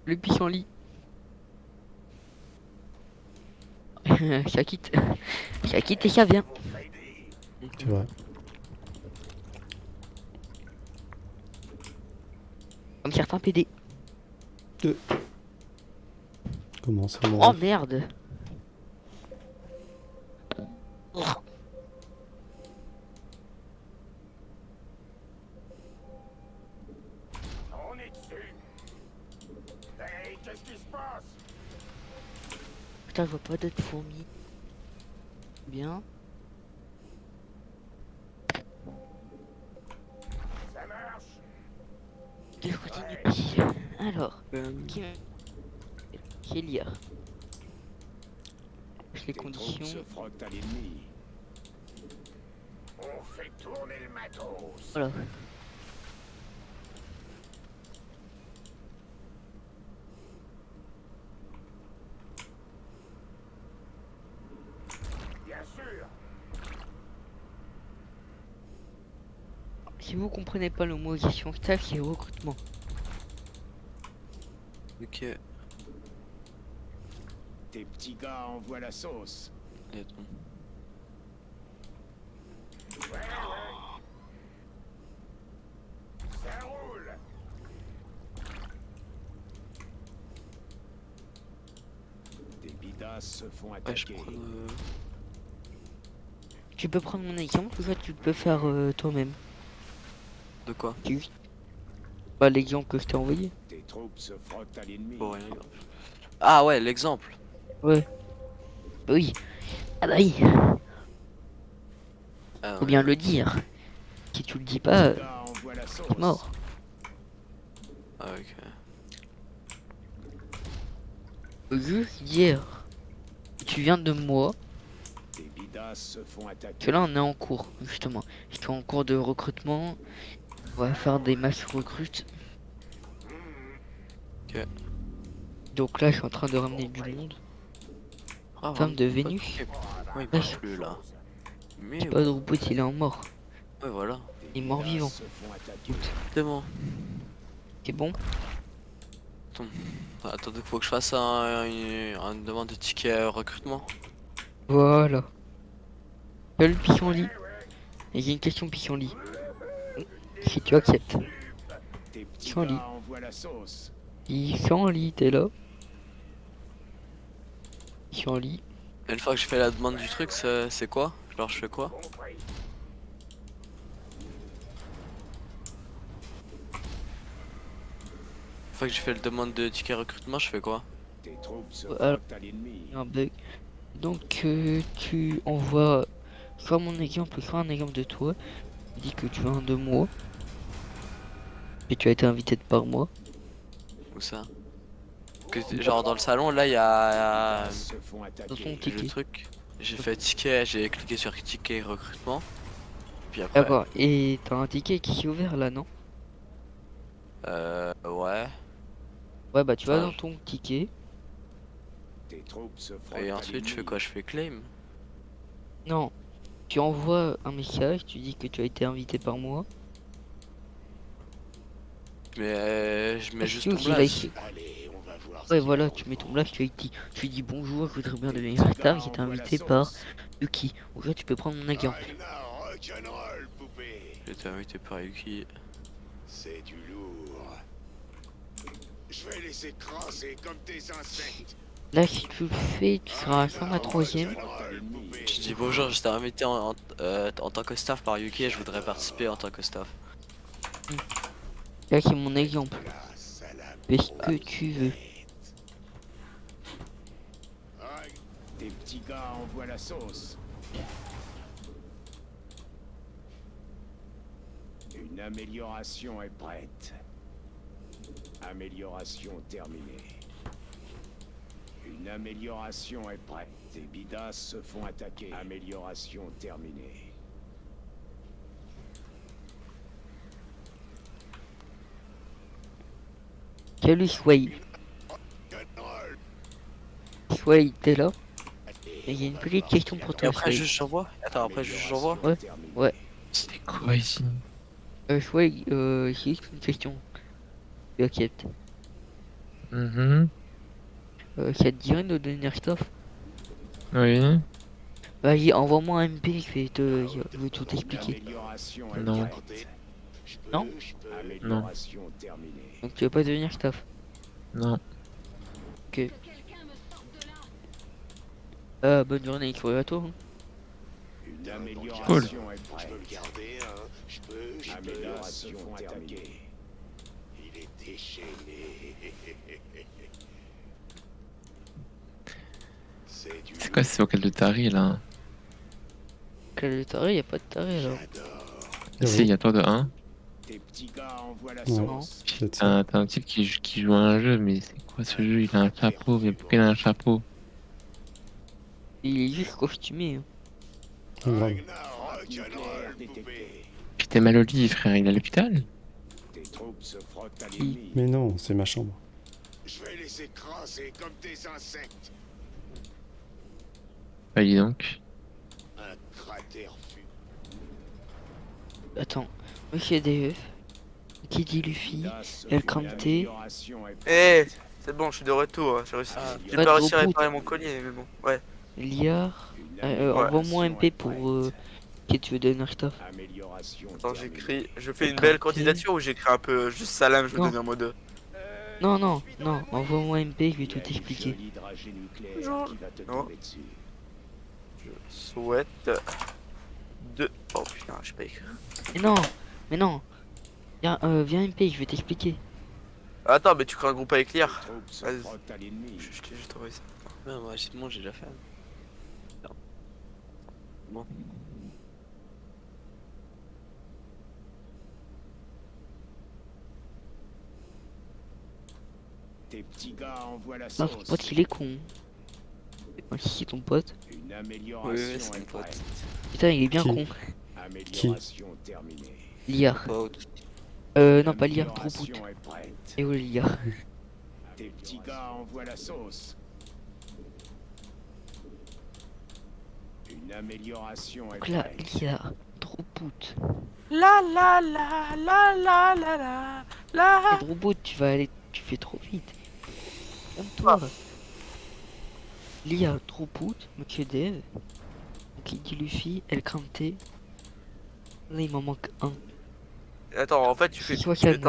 Le pissenlit. Ça quitte. Ça quitte et ça vient. C'est vrai. Comme certains PD. Comment ça Oh merde. On est dessus. Hey, qu'est-ce qui se passe? Putain, je vois pas d'autres fourmis. Bien. Ça marche. Je continue. Alors, qui est lire les conditions. Se frottent à l'ennemi. On fait tourner le matos. Voilà. Bien sûr. Si vous comprenez pas le mot gestion staff, c'est recrutement. Ok. Tes petits gars envoient la sauce. Ça roule. Tes bidasses se font attaquer. Tu peux prendre mon exemple ou soit tu peux faire toi-même. De quoi? Bah l'exemple que je t'ai envoyé. Tes troupes se frottent à l'ennemi. Bon, rien. Ah ouais, l'exemple. Ouais. Oui. Ah bah oui. Faut bien le dire. Si tu le dis pas, t'es mort. Ah ok. Juste hier, tu viens de moi. Tes bidasses se font attaquer. Que là on est en cours, justement. Je suis en cours de recrutement. On va faire des matchs recrutes. Ok. Donc là je suis en train de ramener du monde. Ah, Femme de vraiment, Vénus. ouais, il parle plus là. Mais C'est pas de robot, il est en mort. ouais, voilà. Il est mort vivant. C'est bon. C'est bon. Attendez, faut que je fasse une demande de ticket recrutement. Voilà. Seul pissenlit. Et j'ai une question pissenlit. Si tu acceptes. Pissenlit. Pissenlit, t'es là. Pissenlit. Une fois que je fais la demande du truc, c'est quoi? Genre je fais quoi? Une fois que j'ai fait la demande de ticket recrutement, je fais quoi? Alors, il y a un bug. Donc tu envoies soit mon exemple, soit un exemple de toi. Tu dis que tu veux un de moi. Et tu as été invité par moi. Où ça? Genre dans le salon, là il y a dans ton le ticket. truc. J'ai fait ticket, j'ai cliqué sur ticket recrutement. Puis après. D'accord, et t'as un ticket qui est ouvert là, non? Ouais. Ouais, bah tu vas dans ton ticket. Et ensuite, je fais quoi? Je fais claim? Non. Tu envoies un message, tu dis que tu as été invité par moi. Mais je mets juste ton qu'il a blast. écrit. Ouais, voilà, tu mets ton blast, tu dis bonjour, je voudrais bien devenir star, qui été invité par Yuki. Ou là, tu peux prendre mon exemple. J'ai été invité par Yuki. C'est du lourd. Je vais les écraser comme des insectes. Là, si tu le fais, tu seras à 103ème. Je dis bonjour, j'étais invité en tant que staff par Yuki et je voudrais participer en tant que staff. Là, c'est mon exemple. Fais ce que tu veux. Tes petits gars envoient la sauce. Une amélioration est prête. Amélioration terminée. Une amélioration est prête. Tes bidas se font attaquer. Amélioration terminée. Salut Sway. Sway, t'es là? Il y a une petite question pour toi. Et après, Sway. juste j'envoie? Attends, après, juste j'envoie? Ouais, ouais. C'est quoi ici? Sway, c'est juste une question. Tu acceptes. Ça te dirait de devenir staff? Oui. Vas-y, envoie-moi un MP, je vais tout expliquer. Non. Non? Non. Donc tu veux pas devenir staff? Non. Ok. Bonne journée, tu à toi. Une amélioration Cool. est prête. Je peux le garder, hein. Je peux. Amélioration terminée. Il est déchaîné. C'est quoi ce vocal de Tari là? Quel taré? Y'a pas de taré là. Si, y'a toi de 1. Tes petits gars envoient la Non. sauce. T'as un type qui joue à un jeu, mais c'est quoi ce jeu? Il a un chapeau, mais pourquoi il a un chapeau? Il est juste costumé. Grave. Putain, mal au lit, frère, il est à l'hôpital? Tes troupes se frottent à l'ennemi. Mais non, c'est ma chambre. Je vais les écraser comme des insectes. Bah, dis donc. Un cratère fut. Attends, Monsieur DF, qui dit Luffy, El Cramte, Eh, c'est bon, je suis de retour, hein, j'ai réussi. J'ai Pas pas de réussi à reboot. réparer mon collier, mais bon, ouais. Liard, envoie-moi un MP pour que tu veux devenir staff. Attends, j'écris. Je fais une belle candidature ou j'écris un peu juste salam, je veux Non. devenir mode. Non, non, non, envoie-moi un MP, je vais tout expliquer. Non. Je souhaite de. Oh putain, je sais pas écrire. Mais non, viens, viens MP, je vais t'expliquer. Attends, mais tu crées un groupe avec Liar. Vas-y. Je t'ai juste envoyé ça. Non, moi, c'est bon, j'ai déjà fait. Non. Bon. Tes petits gars envoient la Non, sauce. ton pote il est con. Moi, si c'est ton pote. Une amélioration c'est mon est pote. prête. Putain, il est bien Qui con. Amélioration terminée. Liard. Non, pas Liard, trop bout. Amélioration est prête. Et oui, Liard. Tes petits gars envoient la sauce. Une amélioration est Donc là, prête. Liard, trop bout. La la la la la la la la. Trop bout, tu vas aller, tu fais trop vite. Calme-toi. Liard, trop bout, Monsieur Dev. Qui dit Luffy, El Cramte. Là, il m'en manque un. Attends, en fait, tu fais. Soit calme.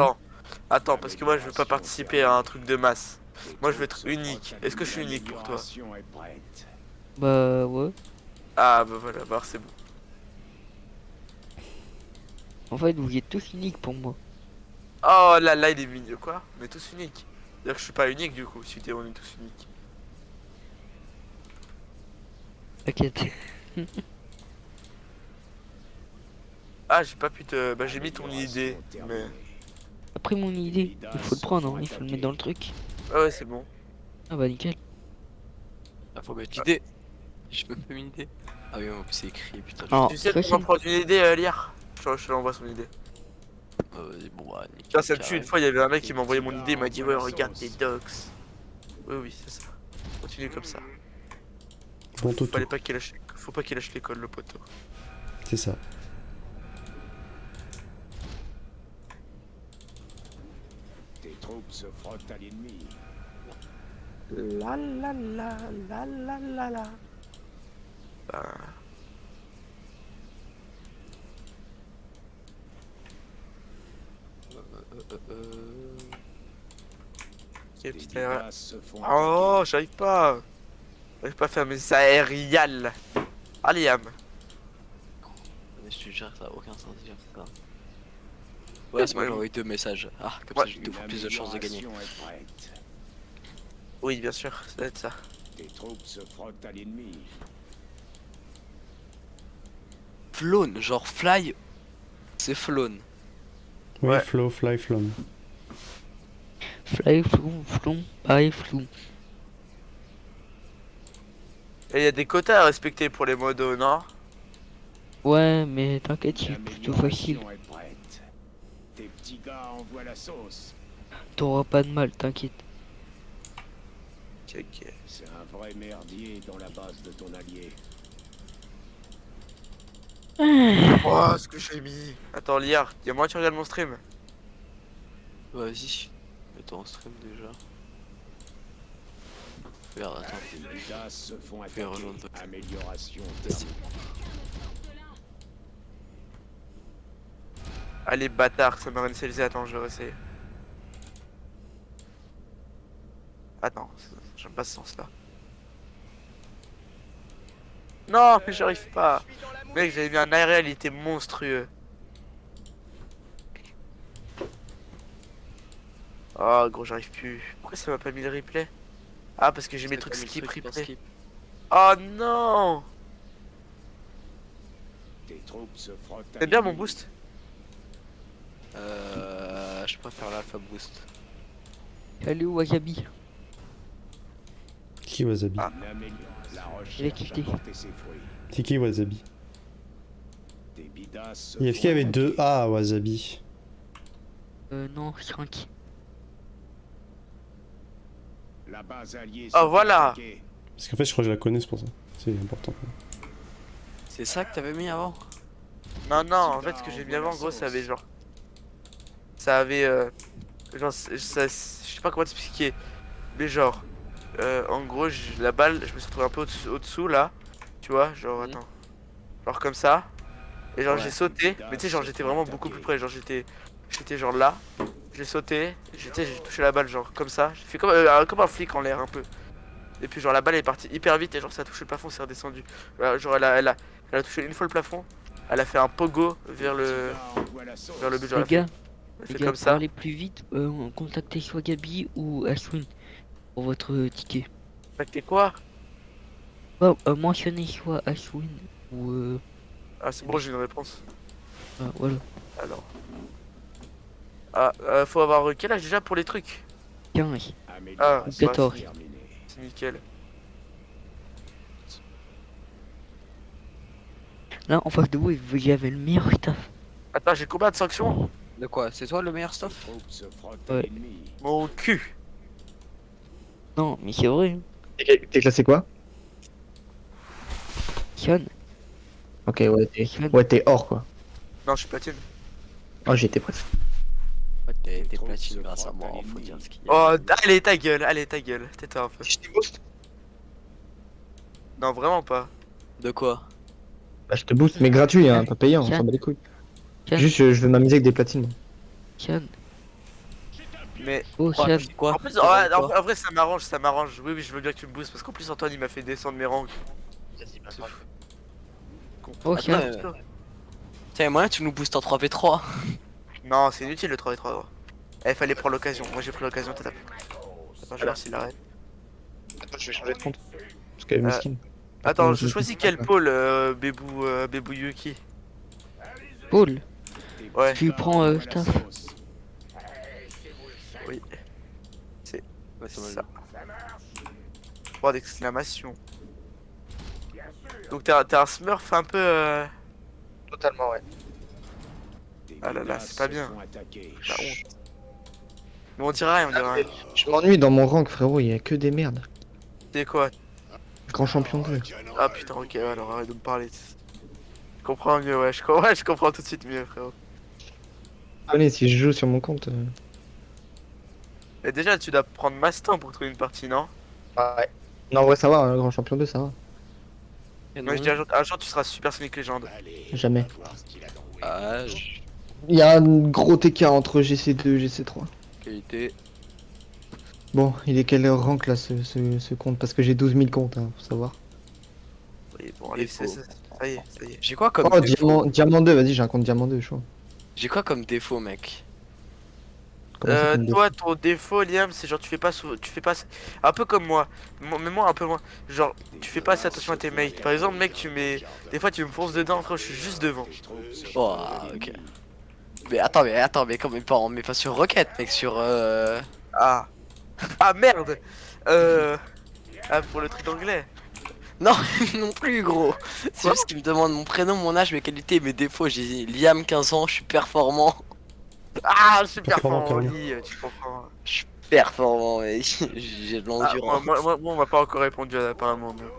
Attends, parce que moi, je veux pas participer à un truc de masse. Moi, je veux être unique. Est-ce que je suis unique pour toi? Amélioration est prête. Bah, ouais. Ah, bah voilà, bah c'est bon. En fait, vous êtes tous uniques pour moi. Oh là là, il est mignon, quoi? On est tous uniques. C'est-à-dire que je suis pas unique du coup, si t'es on est tous uniques. T'inquiète. Ah, j'ai pas pu te. Bah, j'ai mis ton idée, mais. Après mon idée, il faut le prendre, hein. Il faut le mettre dans le truc. Ah ouais, c'est bon. Ah bah nickel. Ah, faut mettre l'idée. Je peux pas une idée. Ah oui, en plus c'est écrit, putain. Alors, Tu sais ça, comment c'est- prendre une idée, Liar? Je te l'envoie son idée. Bon bah, nickel, Tiens, ça me tue, carré. une fois il y avait un mec qui m'a envoyé mon idée, il m'a dit ouais regarde tes docs. Oui c'est ça. Continue comme ça. Bon tout. Faut pas qu'il lâche l'école le poteau. C'est ça. Tes troupes se frottent à l'ennemi. La la la la la la la. Bah... Ok, petite aériale. Oh, j'arrive pas. J'arrive pas à faire mes aériales. Allez, Yam. Mais je te jure, ça a aucun sens de dire ça. Ouais, c'est moi, j'ai envoyé 2 messages. Ah, comme ça, j'ai 2 fois plus de chances de gagner. Oui, bien sûr, ça doit être ça. Tes troupes se frottent à l'ennemi. Flown, genre fly, c'est flown. Oui, Ouais. flow, fly, flon. Fly, flon, pareil, flou. Et il y a des quotas à respecter pour les modos, non? Ouais, mais t'inquiète, c'est plutôt facile. L'amélioration est prête. Tes petits gars envoient la sauce. T'auras pas de mal, t'inquiète. Ok, ok. C'est un vrai merdier dans la base de ton allié. Oh, ce que j'ai mis. Attends, Liard, y'a moi tu regardes mon stream? Vas-y, mets-toi en stream déjà. Regarde, attends. Les gaz se font Je vais attaquer. rejoindre. Amélioration terminée. Allez, bâtard, ça m'a réinitialisé. Attends, je vais essayer. Attends, j'aime pas ce sens là. Non, mais j'arrive pas. Mec, j'avais mis un aérial, il était monstrueux. Oh, gros, j'arrive plus. Pourquoi ça m'a pas mis le replay? Ah, parce que j'ai mis le truc skip replay. Oh non! Tes troupes se frottent à C'est bien mon l'ennemi. boost? Je préfère l'alpha boost. Allez, Wasabi. Qui Wasabi? Ah. La Il est recherche quitté. a porté ses fruits. C'est qui Wasabi? Tes bidas se Est-ce qu'il y font avait deux attaquer. A Wasabi? Non, 5. La base alliée Oh, se fait voilà. attaquer. Parce qu'en fait, je crois que je la connais, c'est pour ça. C'est important. C'est ça que t'avais mis avant? Non, non, en fait, ce que j'ai mis avant, gros, ça avait genre. Ça avait. Genre, ça, je sais pas comment t'expliquer. Mais genre. En gros, la balle, je me suis retrouvé un peu au-dessous là. Tu vois, genre, attends. Genre comme ça. Et genre, j'ai sauté. Mais tu sais, genre, j'étais vraiment beaucoup plus près. Genre, j'étais genre là. J'ai sauté. J'ai touché la balle, genre, comme ça. J'ai fait comme un flic en l'air un peu. Et puis, genre, la balle est partie hyper vite. Et genre, ça a touché le plafond, c'est redescendu. Genre, elle a touché une fois le plafond. Elle a fait un pogo vers le but. Genre, Les gars, elle les fait gars, comme pour ça. aller plus vite, contactez soit Gabi ou Ashwin pour votre ticket. Contactez quoi? Ouais, mentionnez soit Ashwin ou Ah, c'est bon, j'ai une réponse. ah, voilà. Alors. Ah, faut avoir quel âge déjà pour les trucs? 15 Ah, ou 14. c'est nickel. Là, en face de vous, il y avait le meilleur staff. Attends, j'ai combien de sanctions? De quoi? C'est toi le meilleur stuff? Ouais. Mon cul. Non, mais c'est vrai. T'es classé quoi? Sean, Ok, ouais, t'es hors quoi. Non, je suis platine. Oh, j'étais presque. Ouais, t'es platine grâce à moi, faut dire ce qu'il y a. Oh, allez, ta gueule, tais-toi un peu. Non, vraiment pas. De quoi? Bah, je te booste, mais gratuit, hein, pas payant, on s'en bat les couilles. Juste, je veux m'amuser avec des platines. Sean. Mais. Oh, Sean. En plus, en vrai, ça m'arrange. Oui, je veux bien que tu me boostes parce qu'en plus, Antoine il m'a fait descendre mes rangs. C'est fou. Oh, Attends, Sean. Tiens, moyen tu nous boostes en 3v3. Non, c'est inutile le 3v3 gros. Eh, fallait prendre l'occasion. Moi j'ai pris l'occasion, t'as tapé. Attends, je vais voir s'il arrête. Attends, je vais changer de compte. Parce qu'elle est mesquine. Attends, je choisis quel pôle, Bébou Yuki. Paul, Ouais. tu prends staff. Oui. C'est ça. Point d'exclamation. Donc t'es un smurf un peu. Totalement, ouais. Ah là là, c'est pas bien. La honte. Mais on dira rien, on dira rien. Je m'ennuie dans mon rank, frérot, il y a que des merdes. C'est quoi? Grand champion 2. Ah putain, ok, ouais, alors arrête de me parler. Je comprends mieux, ouais, je comprends tout de suite mieux, frérot. Allez, si je joue sur mon compte. Et déjà, tu dois prendre masse temps pour trouver une partie, non? Ouais. Non, en vrai, ça va, hein, Grand champion 2, ça va. Moi, je dis un jour, tu seras Super Sonic Legend. Jamais. Ah, Il y a un gros écart entre GC2 et GC3. qualité. Bon, il est quel rank là ce compte? Parce que j'ai 12 000 comptes, hein, faut savoir. Oui, bon, allez, ça y est, ça y est. J'ai quoi comme Oh, défaut diamant 2, vas-y, j'ai un compte diamant 2, chaud. J'ai quoi comme défaut, mec? Toi, ton défaut, Liam, c'est genre tu fais pas un peu comme moi, mais moi un peu moins. Genre, tu fais pas assez attention à tes mates. Par exemple, mec, des fois tu me fonces dedans, frère, je suis juste devant. Oh, ok. Mais mais comme mais pas sur Rocket, mec, sur Ah. Ah merde. Ah, pour le truc anglais. Non, non plus, gros. C'est juste qu'il me demande mon prénom, mon âge, mes qualités, mes défauts. J'ai dit Liam, 15 ans, je suis performant. Ah, je suis performant, Lee, tu comprends. Je suis performant, mec. J'ai de l'endurance. Moi, on m'a pas encore répondu apparemment. Donc,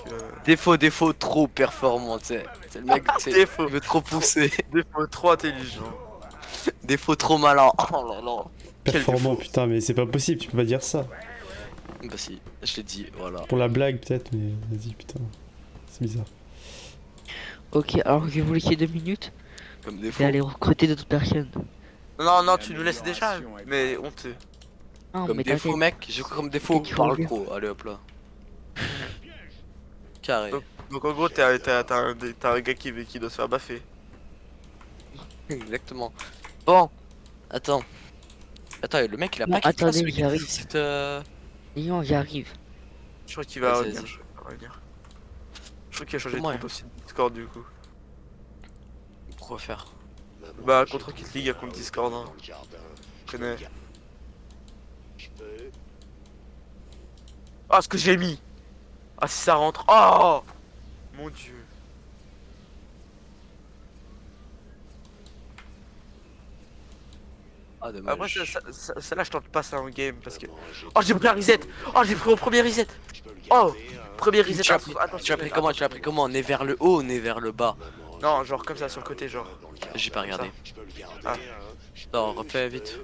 Défaut, trop performant, tu sais. C'est le mec, tu sais, il veut trop pousser. Défaut, trop intelligent. Défaut, trop malin. Oh là là. Performant, putain, mais c'est pas possible, tu peux pas dire ça. Bah si, je l'ai dit, voilà. Pour la blague, peut-être, mais vas-y, putain. C'est bizarre. Ok, alors je vous laisser 2 minutes. Comme défaut. Et aller recruter d'autres personnes. Non, tu nous laisses déjà, mais honteux. Non, Comme mais défaut, t'inquiète. mec, j'ai quoi comme défaut? Parle gros, allez hop là. Carré. Donc en gros, t'as un gars qui doit se faire baffer. Exactement. Bon, attends. Attends, le mec il a Non, pas quitté attendez, j'arrive. Non, j'arrive. Je crois qu'il va Vas-y, revenir. vas-y. Je crois qu'il a changé de Comment, compte aussi de Discord du coup. Pourquoi faire? Bah contre Rocket League, il y a compte Discord. Hein. Je connais. Ah, ce que j'ai mis. Ah, si ça rentre. Oh mon dieu. Ah, dommage. Après, celle-là, je tente pas ça en game parce que. Oh, j'ai pris un reset. Oh, j'ai pris mon premier reset. Oh, premier reset. Tu as pris comment? Tu l'as pris comment? Né vers le haut ou né vers le bas? Non, genre comme ça sur le côté, genre. J'ai pas regardé. Ah. Non, refais vite.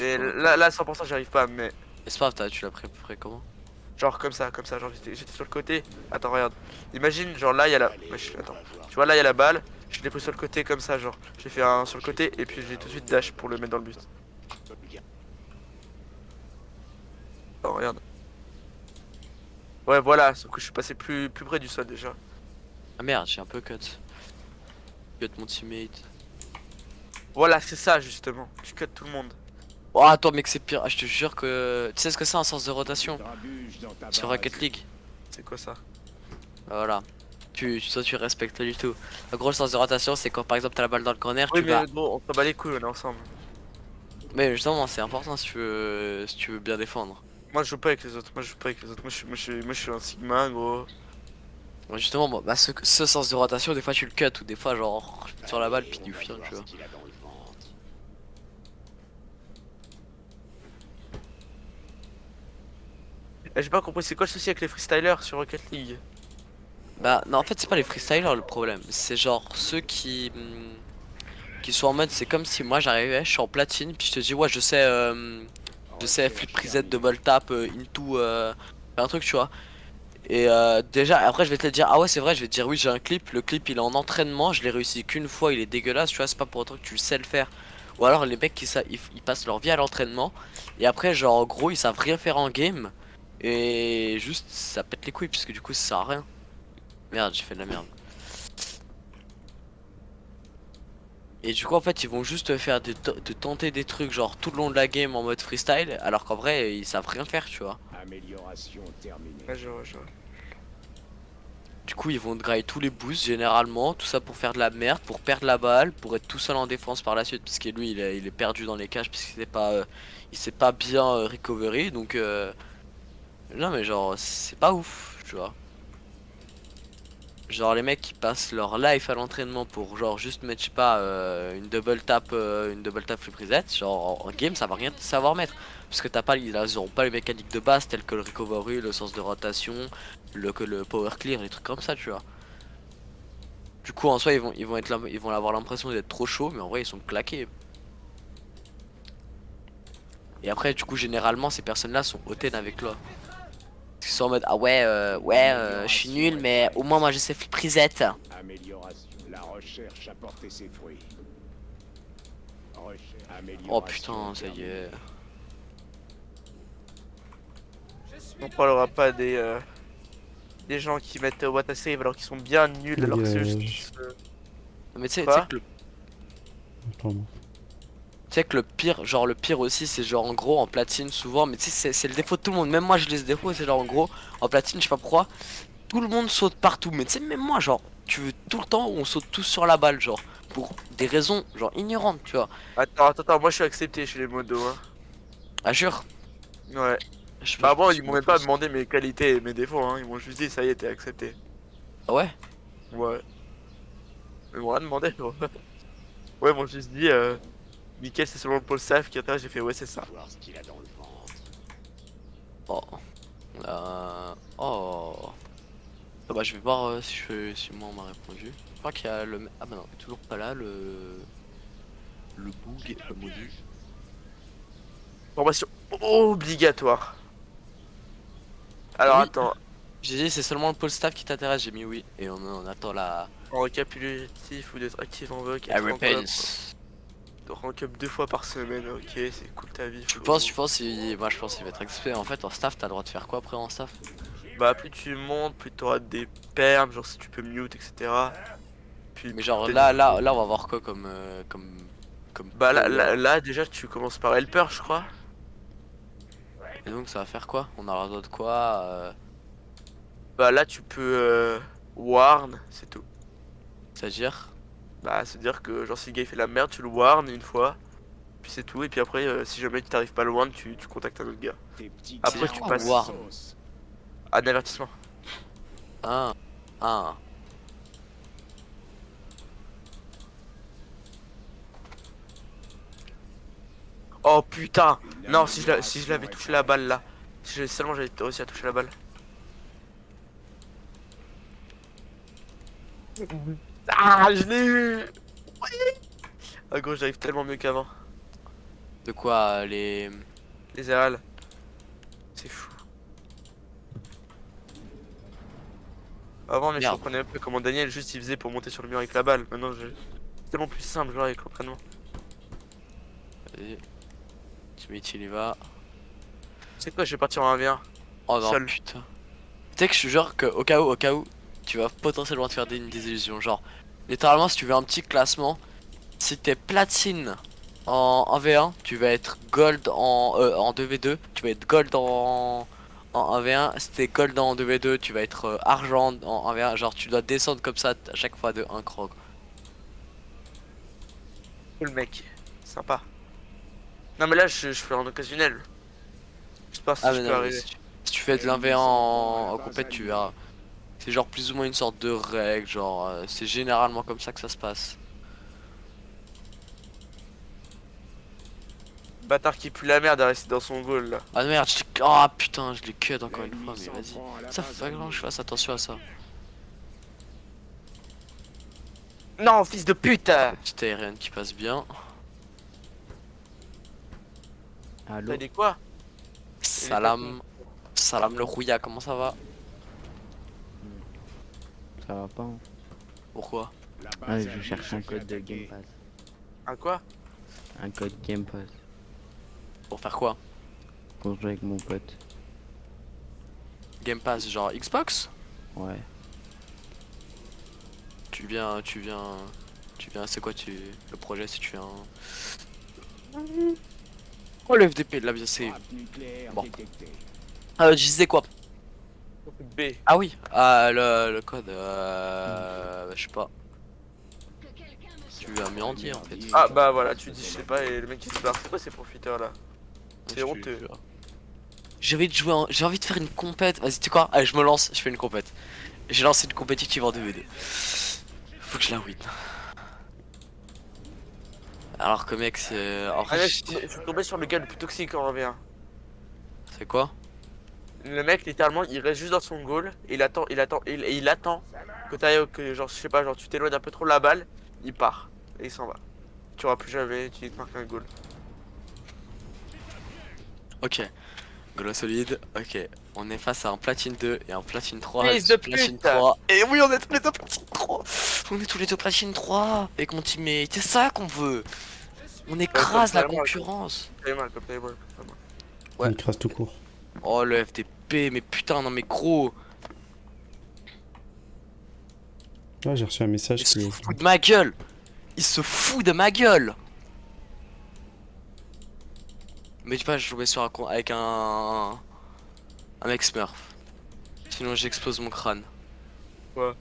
Et là 100% j'y arrive pas, mais. C'est pas grave, tu l'as pris à peu près comment? Genre comme ça, genre j'étais sur le côté. Attends, regarde. Imagine, genre là, il y a la. Attends. Tu vois, là, il y a la balle. Je l'ai pris sur le côté comme ça, genre. J'ai fait un sur le côté et puis j'ai tout de suite dash pour le mettre dans le but. Oh, regarde. Ouais, voilà, sauf que je suis passé plus près du sol déjà. Ah merde, j'ai un peu cut. Cut mon teammate. Voilà, c'est ça justement. Tu cut tout le monde. Oh, attends, mec, c'est pire. Ah, je te jure que. Tu sais ce que c'est un sens de rotation sur Rocket League? C'est quoi ça? Voilà. Toi, tu respectes pas du tout. Le gros sens de rotation, c'est quand par exemple t'as la balle dans le corner, Oui, tu mais vas. bon, on s'en bat les couilles, on est ensemble. Mais justement, c'est important si tu veux bien défendre. Moi, je joue pas avec les autres. Moi, je suis un Sigma, gros. Ouais, justement, bah, ce sens de rotation, des fois tu le cut ou des fois, genre, sur la balle, puis du fil, tu vois. J'ai pas compris, c'est quoi le souci avec les freestylers sur Rocket League? Bah, non, en fait, c'est pas les freestylers le problème. C'est genre ceux qui sont en mode, c'est comme si moi j'arrivais, je suis en platine, puis je te dis, ouais, je sais flip reset, double tap, into, faire un truc, tu vois. Et déjà, après, je vais te dire, ah ouais, c'est vrai, je vais te dire, oui, j'ai un clip. Le clip, il est en entraînement, je l'ai réussi qu'une fois, il est dégueulasse, tu vois, c'est pas pour autant que tu sais le faire. Ou alors, les mecs ils passent leur vie à l'entraînement, et après, genre, en gros, ils savent rien faire en game, et juste, ça pète les couilles, puisque du coup, ça sert à rien. Merde, j'ai fait de la merde. Et du coup, en fait, ils vont juste faire de tenter des trucs, genre, tout le long de la game en mode freestyle, alors qu'en vrai, ils savent rien faire, tu vois. Amélioration terminée. Ouais, je vois. Du coup, ils vont te grailler tous les boosts généralement, tout ça pour faire de la merde, pour perdre la balle, pour être tout seul en défense par la suite, parce que lui, il est perdu dans les cages, parce qu'il s'est pas bien recovery, donc non mais genre, c'est pas ouf, tu vois. genre les mecs qui passent leur life à l'entraînement pour genre juste mettre, je sais pas, une double tap flip reset, genre en game ça va rien savoir mettre. Parce que ils auront pas les mécaniques de base telles que le recovery, le sens de rotation, le power clear, les trucs comme ça, tu vois. Du coup en soi ils vont avoir l'impression d'être trop chauds, mais en vrai ils sont claqués. Et après du coup généralement ces personnes là sont hautaines avec toi. Parce qu'ils sont en mode ah ouais je suis nul mais au moins moi je sais flip reset. Amélioration. La recherche a porté ses fruits. Oh putain ça y est. On parlera pas des gens qui mettent what a save alors qu'ils sont bien nuls alors que c'est juste. Mais tu sais que le... Pardon. Tu sais que le pire aussi c'est genre en gros en platine souvent, mais tu sais c'est le défaut de tout le monde, même moi je laisse défaut, c'est genre en gros en platine je sais pas pourquoi tout le monde saute partout, mais tu sais même moi genre tu veux tout le temps on saute tous sur la balle genre pour des raisons genre ignorantes tu vois. Attends, moi je suis accepté chez les modos hein. Ah jure? Ouais. Bah bon ils m'ont même pas demandé mes qualités et mes défauts hein, ils m'ont juste dit ça y est t'es accepté. Ah ouais? Ouais. Ils m'ont rien demandé gros. Ouais ils m'ont juste dit Mickaël c'est selon le pôle staff qui intéresse, j'ai fait ouais c'est ça. Oh. Oh. Ah bah je vais voir si moi on m'a répondu. Je crois qu'il y a le... Ah bah non, toujours pas là le bug, le module. Formation obligatoire. Alors oui. attends. J'ai dit c'est seulement le pôle staff qui t'intéresse, j'ai mis oui. Et on attend la... En récapitulatif ou d'être actif en voc. Rank up 2 fois par semaine, ok c'est cool ta vie. Moi je pense qu'il va être accepté. En fait en staff t'as le droit de faire quoi après en staff? Bah plus tu montes, plus tu auras des perms, genre si tu peux mute etc. Puis, mais genre là on va voir quoi comme Bah là déjà tu commences par helper je crois. Et donc ça va faire quoi? On aura d'autres quoi Bah là tu peux warn, c'est tout. C'est-à-dire? Bah c'est à dire que genre si le gars il fait la merde tu le warn une fois. Puis c'est tout et puis après si jamais tu t'arrives pas loin tu contactes un autre gars. Après tu passes warn. Un avertissement. Ah. Oh putain. Non si je l'avais touché la balle là. Si seulement j'avais réussi à toucher la balle. Ah je l'ai eu. Ah gros j'arrive tellement mieux qu'avant. De quoi les RL. C'est fou. Avant mais je comprenais un peu comment Daniel juste il faisait pour monter sur le mur avec la balle. Maintenant c'est tellement plus simple genre avec l'entraînement. Vas-y. Timmy il y va. C'est quoi je vais partir en 1v1. Oh non putain. Tu sais que je suis genre que au cas où tu vas potentiellement te faire des illusions. Genre littéralement si tu veux un petit classement, si t'es platine en 1v1 tu vas être gold en 2v2, tu vas être gold en 1v1, si t'es gold en 2v2 tu vas être argent en 1v1, genre tu dois descendre comme ça à chaque fois de 1 crog. Cool mec, sympa. Non mais là je fais en occasionnel. Je sais pas si je peux arriver. Si tu fais de l'1v1 en compète tu verras. C'est genre plus ou moins une sorte de règle, genre c'est généralement comme ça que ça se passe. Bâtard qui pue la merde à rester dans son goal là. Ah merde, oh putain, je l'ai cut encore une fois, mais vas-y. Ça fait pas grand que je fasse attention à ça. Non, fils de pute. Petite aérienne qui passe bien. T'as dit quoi? Salam le rouilla, comment ça va? Ça va pas. Hein. Pourquoi? Ah, je cherche un code de Game Pass. Un quoi? Un code Game Pass. Pour faire quoi? Pour jouer avec mon pote. Game Pass, genre Xbox? Ouais. Tu viens, c'est quoi le projet si tu viens... Oh le FDP, là bien c'est... Bon. Je disais quoi? B. Ah oui, le code, je sais pas. Tu as mis en dire en fait. Ah bah voilà, tu dis je sais pas et le mec qui se barre, c'est quoi ces profiteurs là? C'est honteux. J'ai envie de jouer, j'ai envie de faire une compète. Vas-y, tu sais quoi? Allez, je me lance, je fais une compète. J'ai lancé une compétitive en 2v2. Faut que je la win. Alors que mec, c'est... Allez, je suis tombé sur le gars le plus toxique en revient. C'est quoi? Le mec, littéralement, il reste juste dans son goal. Et il attend que t'ailles, que genre, je sais pas, genre tu t'éloignes un peu trop de la balle. Il part. Et il s'en va. Tu auras plus jamais, tu te marques un goal. Ok. Goal solide. Ok. On est face à un platine 2 et un platine 3. Fils de platine pute. 3. Et oui, on est tous les deux platine 3. On est tous les deux platine 3. Avec mon teammate. C'est ça qu'on veut. On écrase la concurrence. Ouais. On écrase tout court. Oh le FTP, mais putain, non mais gros. Ouais, j'ai reçu un message Il se fout de ma gueule. Il se fout de ma gueule. Mais tu vois, je jouais sur avec un mec Smurf. Sinon j'explose mon crâne. Ouais.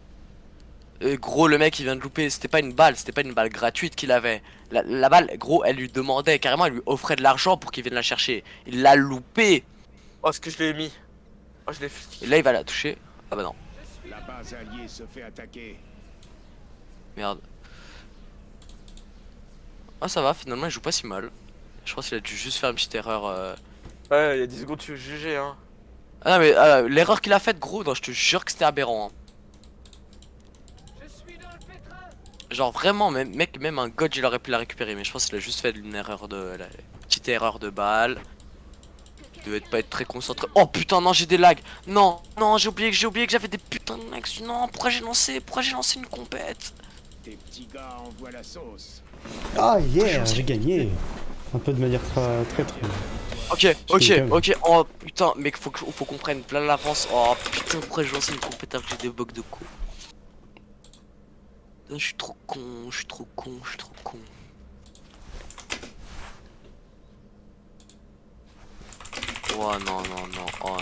Et gros, le mec il vient de louper, c'était pas une balle gratuite qu'il avait. La balle, gros, elle lui demandait carrément, elle lui offrait de l'argent pour qu'il vienne la chercher. Il l'a loupé. Oh, ce que je l'ai mis. Oh, je l'ai fait. Et là il va la toucher. Ah bah non. La base alliée se fait attaquer. Merde. Ah ça va, finalement il joue pas si mal. Je pense qu'il a dû juste faire une petite erreur. Ouais, il y a 10 secondes tu veux juger hein. Ah non mais l'erreur qu'il a faite gros, non, je te jure que c'était aberrant. Hein. Genre vraiment, même un god il aurait pu la récupérer, mais je pense qu'il a juste fait une erreur une petite erreur de balle. Il devait pas être très concentré. Oh putain non, j'ai des lags. Non, j'ai oublié que j'avais des putains de lags. Non, pourquoi j'ai lancé une compète? Tes petits gars envoient la sauce. Ah yeah, j'ai gagné. Un peu de manière très. Ok. Oh putain, mec, faut qu'on prenne plein l'avance. Oh putain, pourquoi j'ai lancé une compète alors que j'ai des bugs de con. Je suis trop con. Oh non. Oh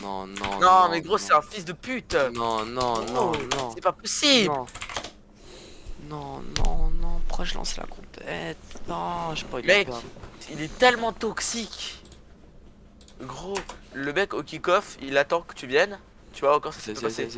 non. Non, mais gros, c'est un fils de pute. Non. C'est pas possible. Non. Pourquoi je lance la compète? Non, j'ai pas eu de Mec, il est tellement toxique. Gros, le mec au kick-off, il attend que tu viennes. Tu vois encore ça s'est passé.